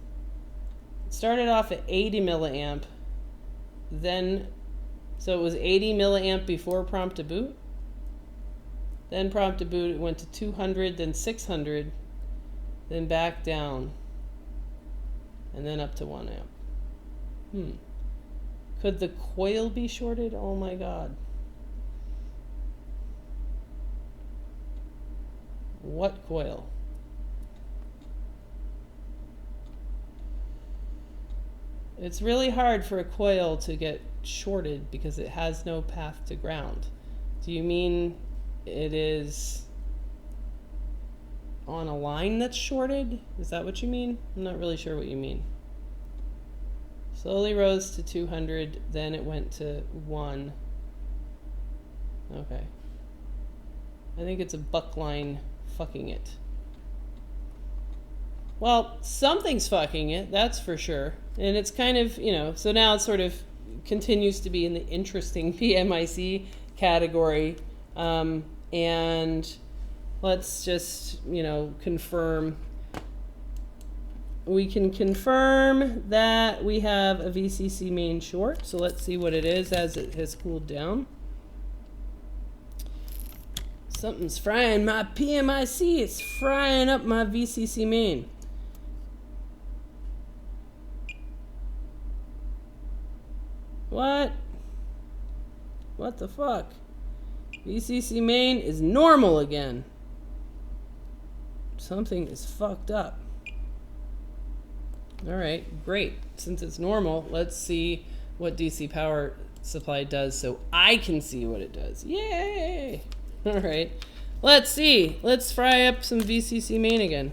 Speaker 1: It started off at 80 milliamp, then... So it was 80 milliamp before prompt to boot. Then prompt to boot, it went to 200, then 600, then back down, and then up to 1 amp. Could the coil be shorted? Oh my God. What coil? It's really hard for a coil to get shorted because it has no path to ground. Do you mean it is on a line that's shorted? Is that what you mean? I'm not really sure what you mean. Slowly rose to 200, then it went to 1. Okay. I think it's a buck line fucking it. Well, something's fucking it, that's for sure. And it's kind of, so now it sort of continues to be in the interesting PMIC category. And let's just, confirm. We can confirm that we have a VCC main short. So let's see what it is as it has cooled down. Something's frying my PMIC. It's frying up my VCC main. What the fuck? VCC main is normal again. Something is fucked up. All right, great. Since it's normal, let's see what DC power supply does so I can see what it does. Yay! All right, let's see. Let's fry up some VCC main again.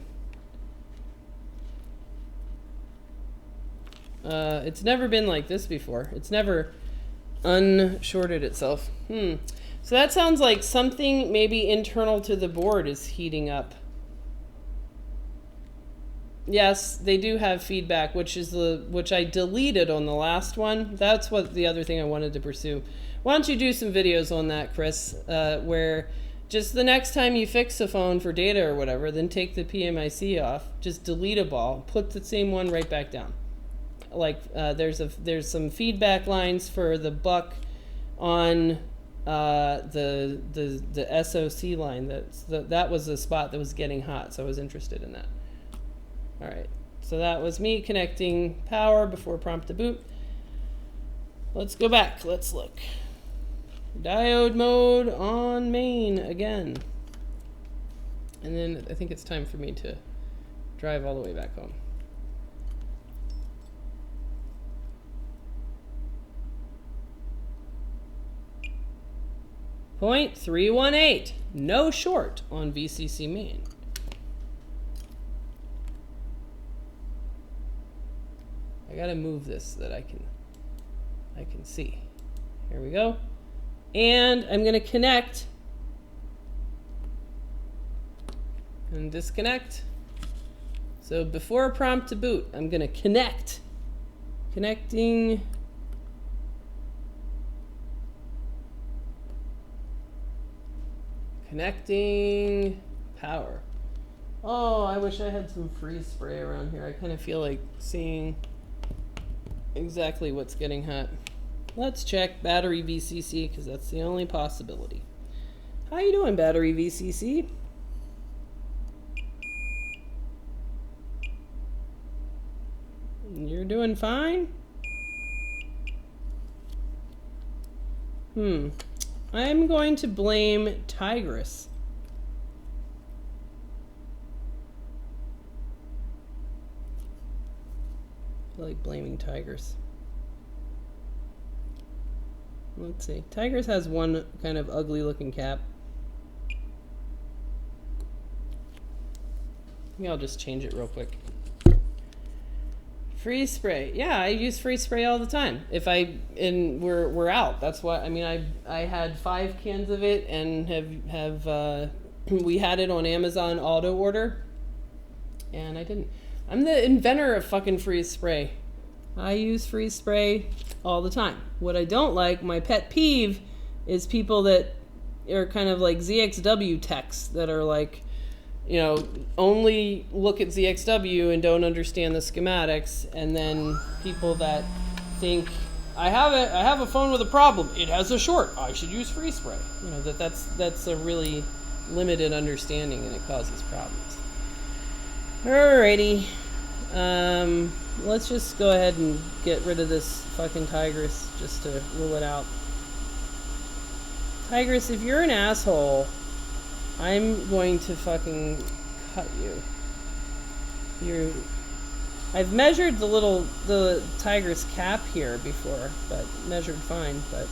Speaker 1: It's never been like this before. It's never unshorted itself. So that sounds like something maybe internal to the board is heating up. Yes, they do have feedback, which I deleted on the last one. That's what the other thing I wanted to pursue. Why don't you do some videos on that, Chris, where just the next time you fix a phone for data or whatever, then take the PMIC off, just delete a ball, put the same one right back down. Like there's some feedback lines for the buck on the SOC line. That was a spot that was getting hot, so I was interested in that. All right, so that was me connecting power before prompt to boot. Let's go back. Let's look. Diode mode on main again. And then I think it's time for me to drive all the way back home. .318, no short on VCC main. I gotta move this so that I can see. Here we go. And I'm gonna connect and disconnect. So before a prompt to boot, I'm gonna connect. Connecting. Connecting power. Oh, I wish I had some freeze spray around here. I kind of feel like seeing exactly what's getting hot. Let's check battery VCC because that's the only possibility. How you doing, battery VCC? You're doing fine? I'm going to blame Tigress. I feel like blaming Tigress. Let's see. Tigress has one kind of ugly looking cap. Maybe I'll just change it real quick. Freeze spray. Yeah, I use freeze spray all the time. If we're out. That's why. I mean, I had 5 cans of it and have we had it on Amazon auto order, and I didn't. I'm the inventor of fucking freeze spray. I use freeze spray all the time. What I don't like, my pet peeve, is people that are kind of like ZXW techs that are like, you know, only look at ZXW and don't understand the schematics, and then people that think I have a phone with a problem. It has a short. I should use freeze spray. You know, that's a really limited understanding, and it causes problems. Alrighty. Let's just go ahead and get rid of this fucking Tigress just to rule it out. Tigress, if you're an asshole, I'm going to fucking cut you. I've measured the Tigress cap here before, but measured fine, but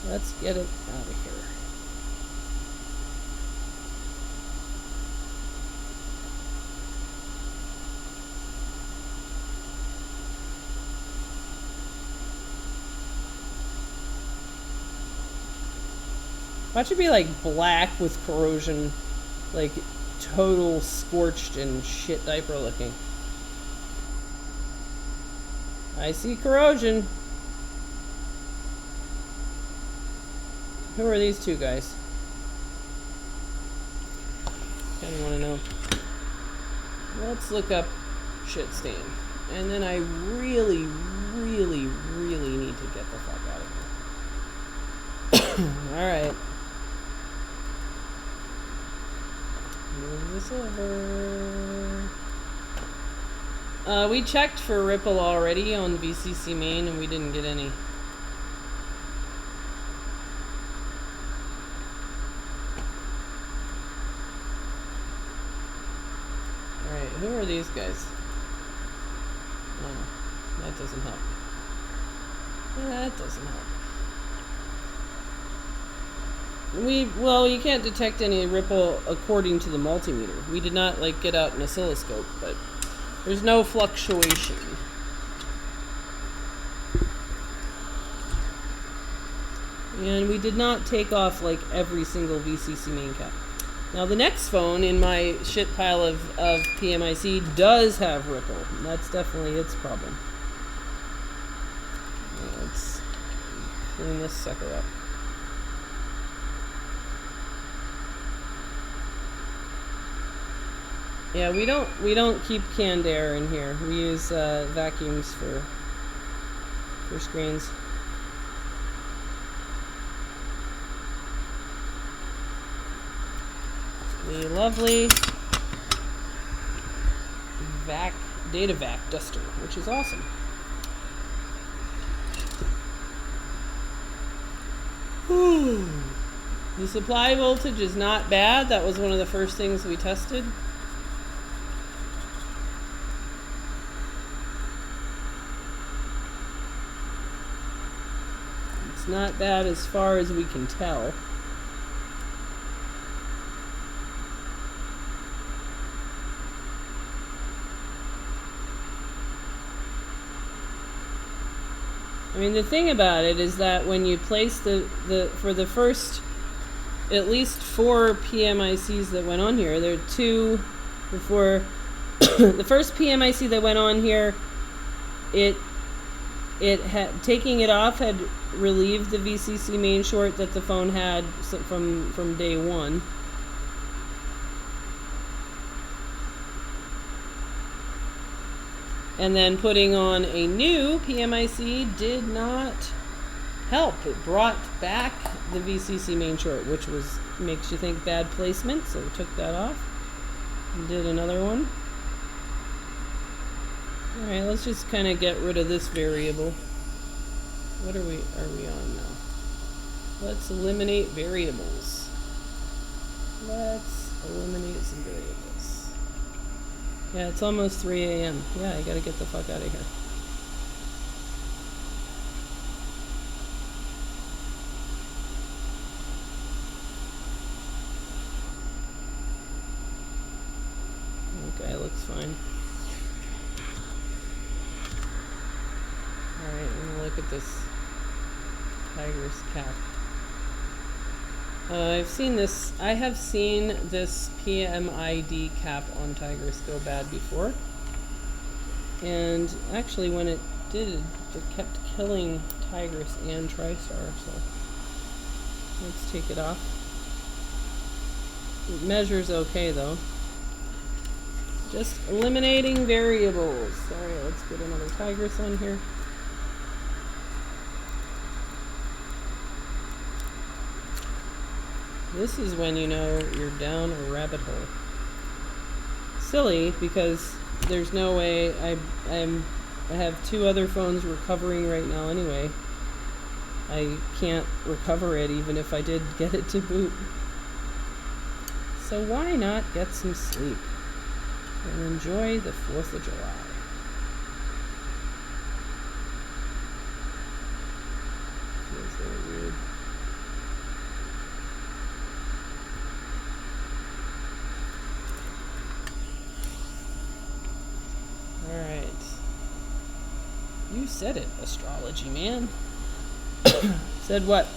Speaker 1: let's get it out of here. Watch it be like black with corrosion, like total scorched and shit diaper looking. I see corrosion. Who are these two guys? Kinda wanna know. Let's look up shit stain. And then I really, really, really need to get the fuck out of here. Alright. Move this over. We checked for ripple already on VCC main and we didn't get any. Alright, who are these guys? Oh, that doesn't help. That doesn't help. Well, you can't detect any ripple according to the multimeter. We did not get out an oscilloscope, but there's no fluctuation. And we did not take off every single VCC main cap. Now the next phone in my shit pile of PMIC does have ripple. That's definitely its problem. Let's clean this sucker up. Yeah, we don't keep canned air in here. We use vacuums for screens. The lovely data vac duster, which is awesome. The supply voltage is not bad. That was one of the first things we tested. It's not bad as far as we can tell. I mean, the thing about it is that when you place for the first at least 4 PMICs that went on here, there are 2 before the first PMIC that went on here, it had, taking it off had relieved the VCC main short that the phone had from day 1. And then putting on a new PMIC did not help. It brought back the VCC main short, which makes you think bad placement, so we took that off and did another one. Alright, let's just kind of get rid of this variable. What are we on now? Let's eliminate variables. Let's eliminate some variables. Yeah, it's almost 3 a.m. Yeah, I gotta get the fuck out of here. Okay, looks fine. Alright, I'm gonna look at this tiger's cap. I have seen this PMID cap on tigers go bad before. And actually when it did, it kept killing tigers and TriStar, so let's take it off. It measures okay though. Just eliminating variables. Alright, let's get another tigress on here. This is when you know you're down a rabbit hole. Silly, because there's no way I have 2 other phones recovering right now anyway. I can't recover it even if I did get it to boot. So why not get some sleep and enjoy the 4th of July? Feels very weird. Alright. You said it, astrology man. Said what?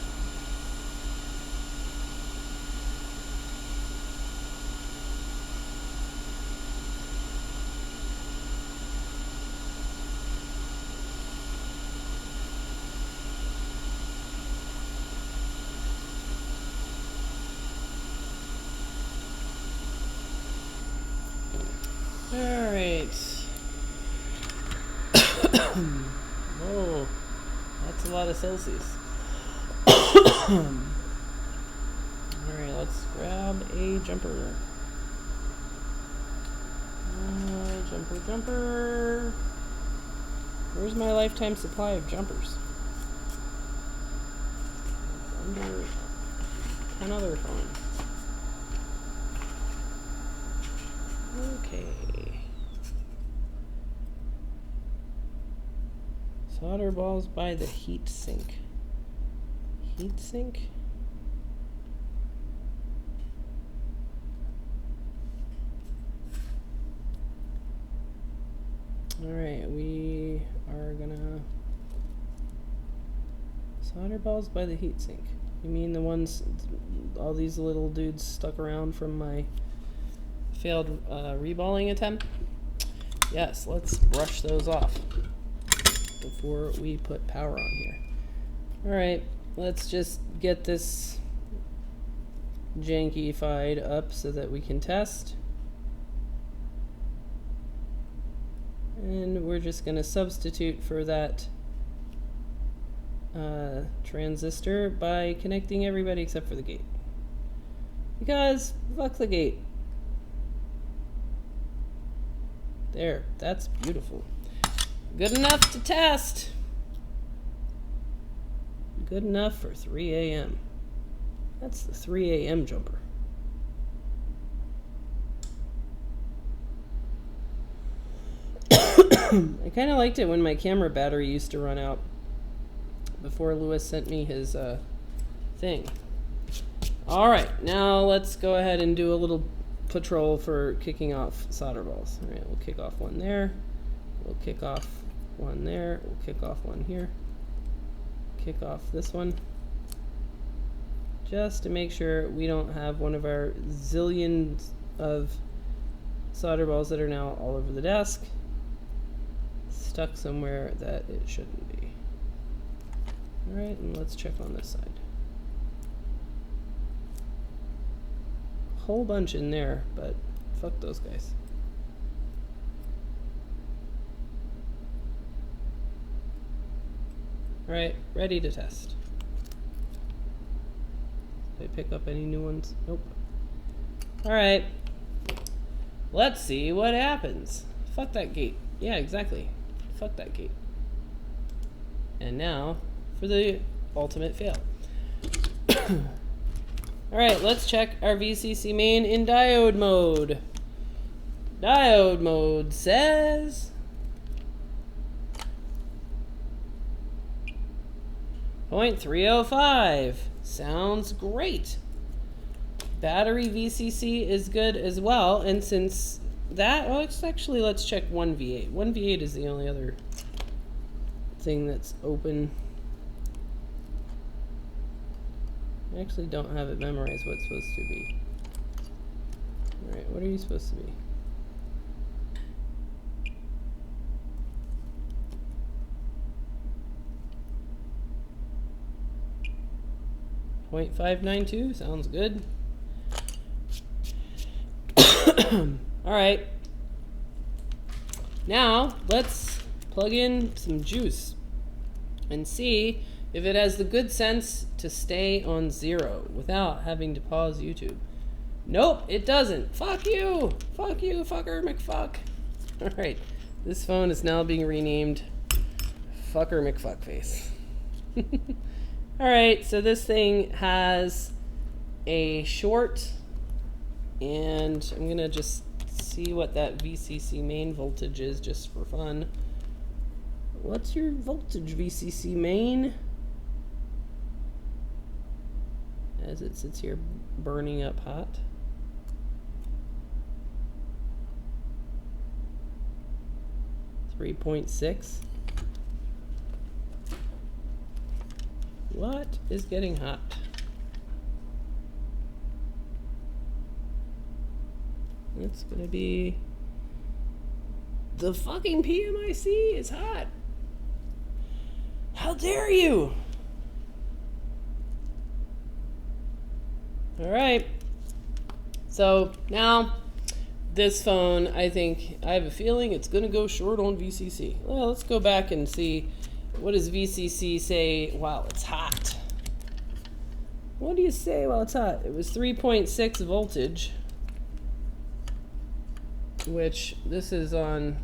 Speaker 1: Alright. Whoa, that's a lot of Celsius. Alright, let's grab a jumper. Jumper. Where's my lifetime supply of jumpers? It's under another phone. Okay. Solder balls by the heat sink. Heat sink? Alright, we are gonna solder balls by the heat sink. You mean the ones, all these little dudes stuck around from my failed reballing attempt? Yes, let's brush those off before we put power on here. Alright, let's just get this janky fide up so that we can test. And we're just going to substitute for that transistor by connecting everybody except for the gate. Because, fuck the gate. There, that's beautiful. Good enough to test. Good enough for 3 a.m. That's the 3 a.m. jumper. I kind of liked it when my camera battery used to run out before Lewis sent me his thing. Alright, now let's go ahead and do a little patrol for kicking off solder balls. Alright, we'll kick off one there. We'll kick off one there. We'll kick off one here. kick off this one, just to make sure we don't have one of our zillions of solder balls that are now all over the desk stuck somewhere that it shouldn't be. All right, and let's check on this side. Whole bunch in there, but fuck those guys. All right, ready to test. Did I pick up any new ones? Nope. All right, let's see what happens. Fuck that gate. Yeah, exactly. Fuck that gate. And now for the ultimate fail. All right, let's check our VCC main in diode mode. Diode mode says 0.305. Sounds great. Battery VCC is good as well, and since that, oh, it's actually, let's check 1V8. 1V8 is the only other thing that's open. I actually don't have it memorized what it's supposed to be. Alright, what are you supposed to be? .592 sounds good. Alright. Now, let's plug in some juice and see if it has the good sense to stay on 0 without having to pause YouTube. Nope, it doesn't. Fuck you! Fuck you, fucker McFuck. Alright, this phone is now being renamed Fucker McFuckface. Alright, so this thing has a short, and I'm gonna just see what that VCC main voltage is just for fun. What's your voltage, VCC main? As it sits here burning up hot. .6. What is getting hot? It's gonna be the fucking PMIC is hot. How dare you? All right. So now this phone, I have a feeling it's gonna go short on VCC. Well, let's go back and see. What does VCC say while it's hot? What do you say while it's hot? It was 3.6 voltage, which this is on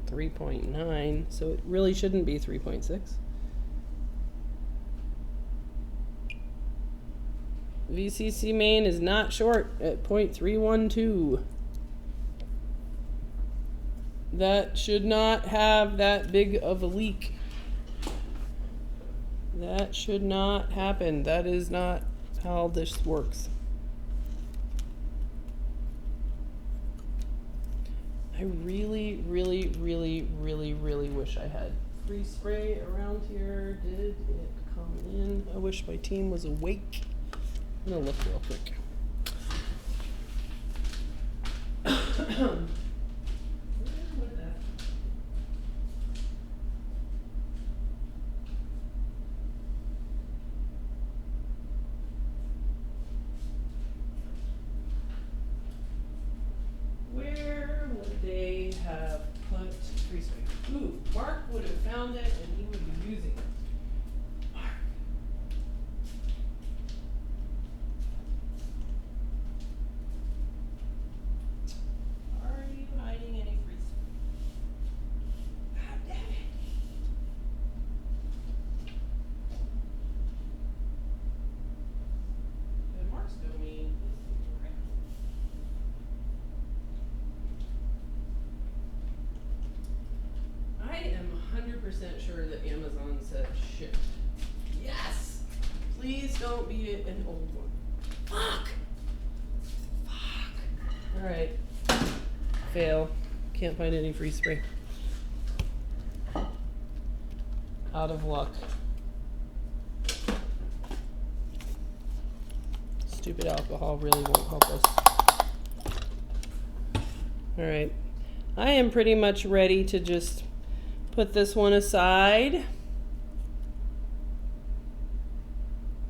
Speaker 1: 3.9, so it really shouldn't be 3.6. VCC main is not short at 0.312. That should not have that big of a leak. That should not happen. That is not how this works. I really, really, really, really, really wish I had freeze spray around here. Did it come in? I wish my team was awake. I'm gonna look real quick. Where would they have put freeze spray? Ooh, Mark would have found it and he would be using it. Mark. Are you hiding any freeze spray? God damn it. Good, Mark's domain is right. I am 100% sure that Amazon said shit. Yes! Please don't be an old one. Fuck! Fuck. Alright. Fail. Can't find any freeze spray. Out of luck. stupid alcohol really won't help us. All right. I am pretty much ready to just put this one aside.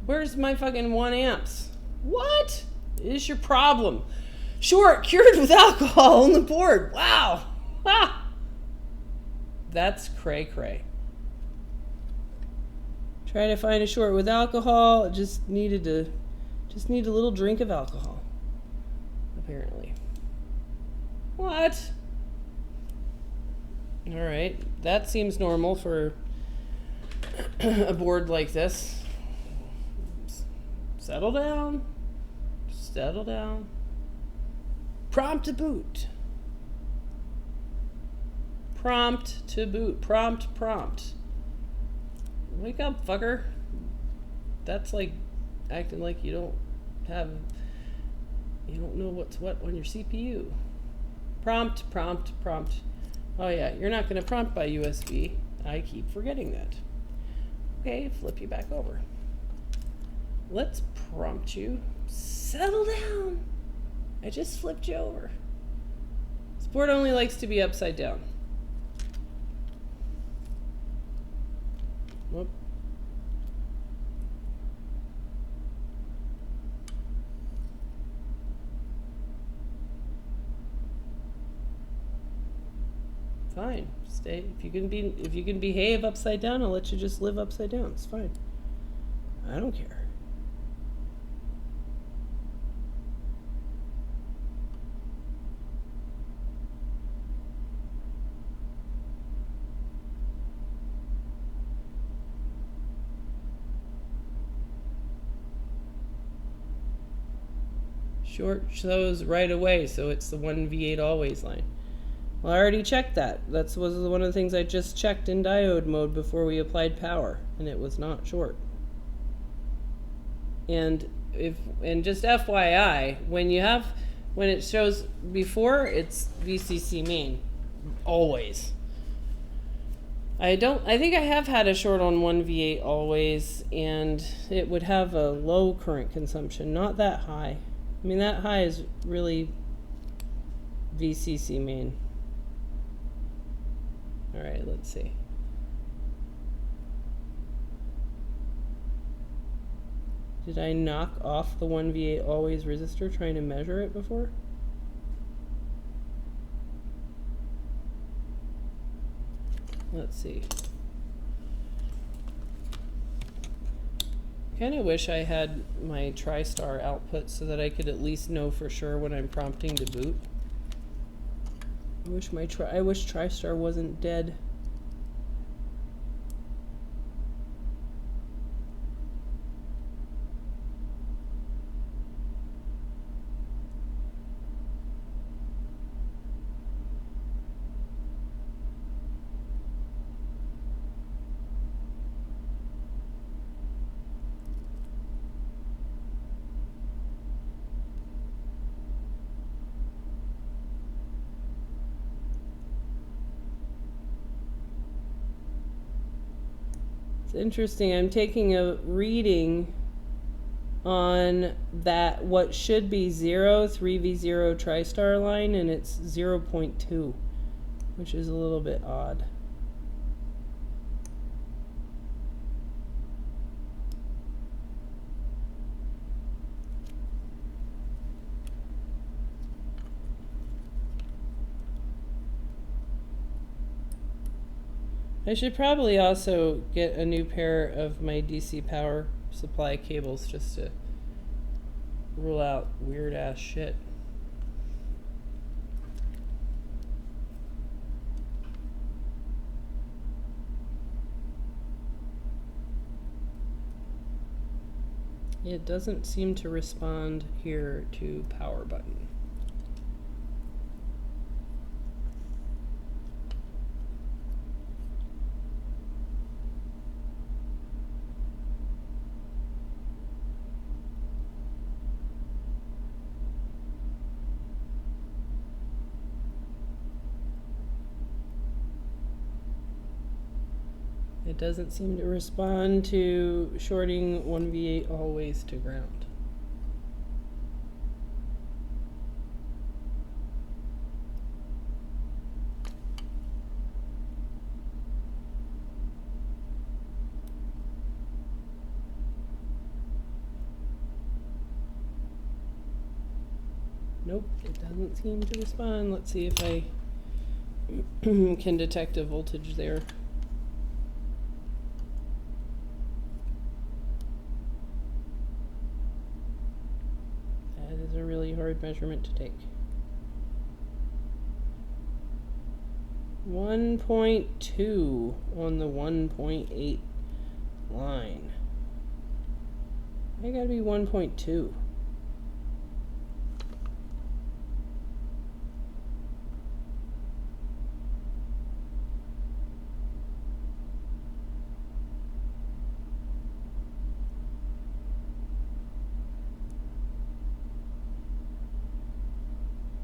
Speaker 1: Where's my fucking 1 amps? What is your problem? Short, cured with alcohol on the board. Wow. Ah. That's cray cray. Try to find a short with alcohol. Just need a little drink of alcohol. Apparently. What? All right. That seems normal for a board like this. Settle down. Settle down. Prompt to boot. Prompt to boot. Prompt. Wake up, fucker. That's like acting like you don't know what's what on your CPU. Prompt. Oh yeah, you're not going to prompt by USB. I keep forgetting that. Okay, flip you back over. Let's prompt you. Settle down. I just flipped you over. This board only likes to be upside down. Whoop. Fine. Stay. If you can behave upside down, I'll let you just live upside down. It's fine. I don't care. Short shows right away, so it's the 1V8 always line. Well, I already checked that. That was one of the things I just checked in diode mode before we applied power, and it was not short. And just FYI, when it shows before, it's VCC main, always. I think I have had a short on 1V8 always, and it would have a low current consumption, not that high. I mean, that high is really VCC main. All right, let's see. Did I knock off the 1V8 always resistor trying to measure it before? Let's see. Kind of wish I had my TriStar output so that I could at least know for sure when I'm prompting to boot. I wish TriStar wasn't dead. It's interesting. I'm taking a reading on that what should be 3V0 TriStar line, and it's 0.2, which is a little bit odd. I should probably also get a new pair of my DC power supply cables just to rule out weird ass shit. It doesn't seem to respond here to power button. It doesn't seem to respond to shorting 1V8 always to ground. Nope, it doesn't seem to respond. Let's see if I can detect a voltage there. That is a really hard measurement to take. 1.2 on the 1.8 line. I gotta be 1.2.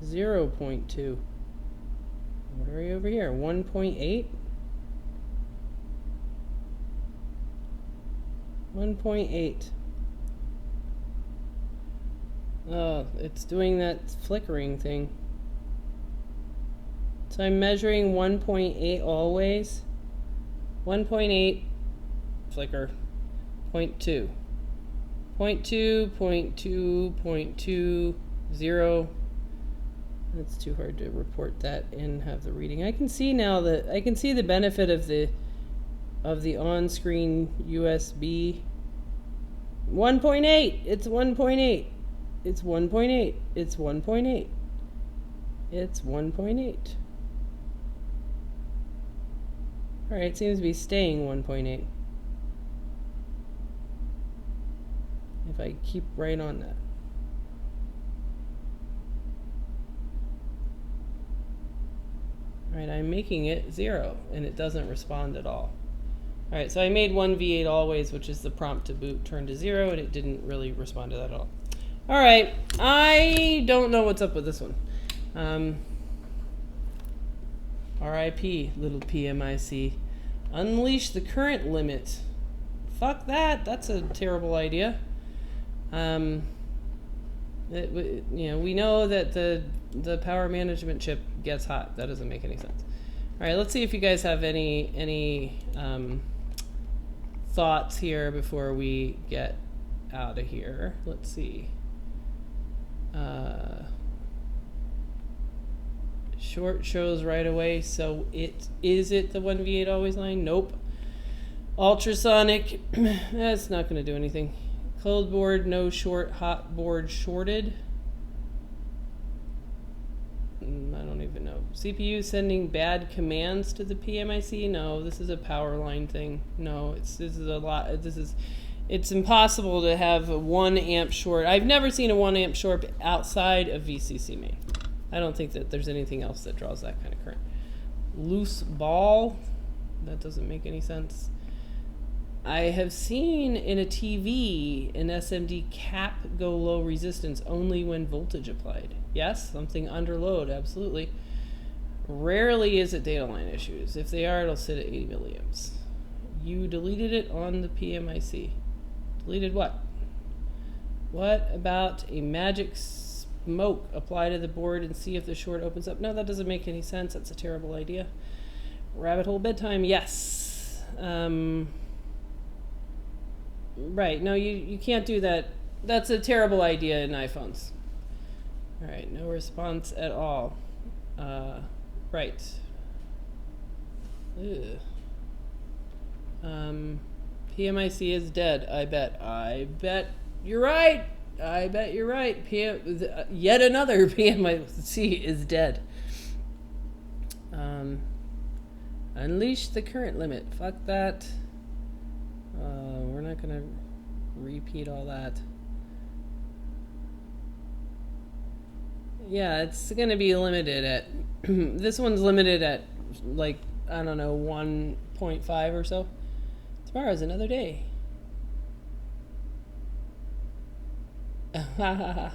Speaker 1: Zero 0.2. What are we over here? 1.8? 1.8. Oh, it's doing that flickering thing. So I'm measuring 1.8 always. 1.8 flicker. 0.2. 0.2, 0.2, 0.2, 0. It's too hard to report that and have the reading. I can see now that I can see the benefit of the on-screen USB. 1.8. It's 1.8. It's 1.8. It's 1.8. It's 1.8. All right, it seems to be staying 1.8. If I keep right on that. All right, I'm making it 0, and it doesn't respond at all. All right, so I made 1V8 always, which is the prompt to boot, turn to 0, and it didn't really respond to that at all. All right, I don't know what's up with this one. RIP, little PMIC. Unleash the current limit. Fuck that, that's a terrible idea. You know, we know that the power management chip gets hot. That doesn't make any sense. All right, let's see if you guys have any thoughts here before we get out of here. Let's see. Short shows right away, so is it the 1V8 always line? Nope. Ultrasonic, that's not going to do anything. Cold board, no short, hot board shorted. I don't even know. CPU sending bad commands to the PMIC? No, this is a power line thing. No, this is a lot. It's impossible to have a 1 amp short. I've never seen a 1 amp short outside of VCC main. I don't think that there's anything else that draws that kind of current. Loose ball? That doesn't make any sense. I have seen in a TV an SMD cap go low resistance only when voltage applied. Yes, something under load, absolutely. Rarely is it data line issues. If they are, it'll sit at 80 milliamps. You deleted it on the PMIC. Deleted what? What about a magic smoke? Apply to the board and see if the short opens up. No, that doesn't make any sense. That's a terrible idea. Rabbit hole bedtime, yes. Right, no, you can't do that. That's a terrible idea in iPhones. All right, no response at all. Right. Ugh. PMIC is dead, I bet. I bet you're right. I bet you're right. Yet another PMIC is dead. Unleash the current limit. Fuck that. We're not going to repeat all that. Yeah, it's going to be limited at... this one's limited at, like, I don't know, 1.5 or so. Tomorrow's another day. Well,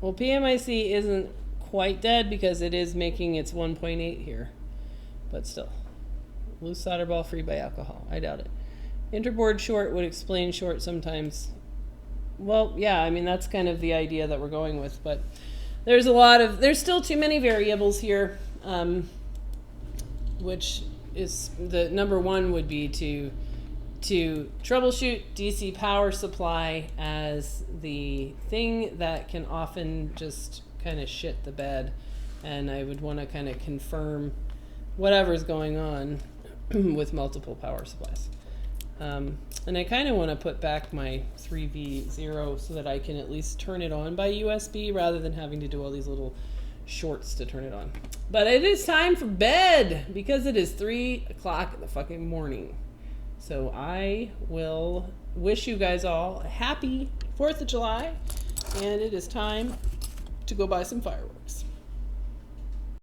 Speaker 1: PMIC isn't quite dead because it is making its 1.8 here. But still. Loose solder ball free by alcohol. I doubt it. Interboard short would explain short sometimes. Well, yeah, I mean, that's kind of the idea that we're going with. But there's there's still too many variables here. Which is the number one would be to to troubleshoot DC power supply as the thing that can often just kind of shit the bed, and I would want to kind of confirm whatever's going on with multiple power supplies. And I kind of want to put back my 3V0 so that I can at least turn it on by USB rather than having to do all these little shorts to turn it on. But it is time for bed because it is 3 o'clock in the fucking morning. So I will wish you guys all a happy 4th of July, and it is time to go buy some fireworks.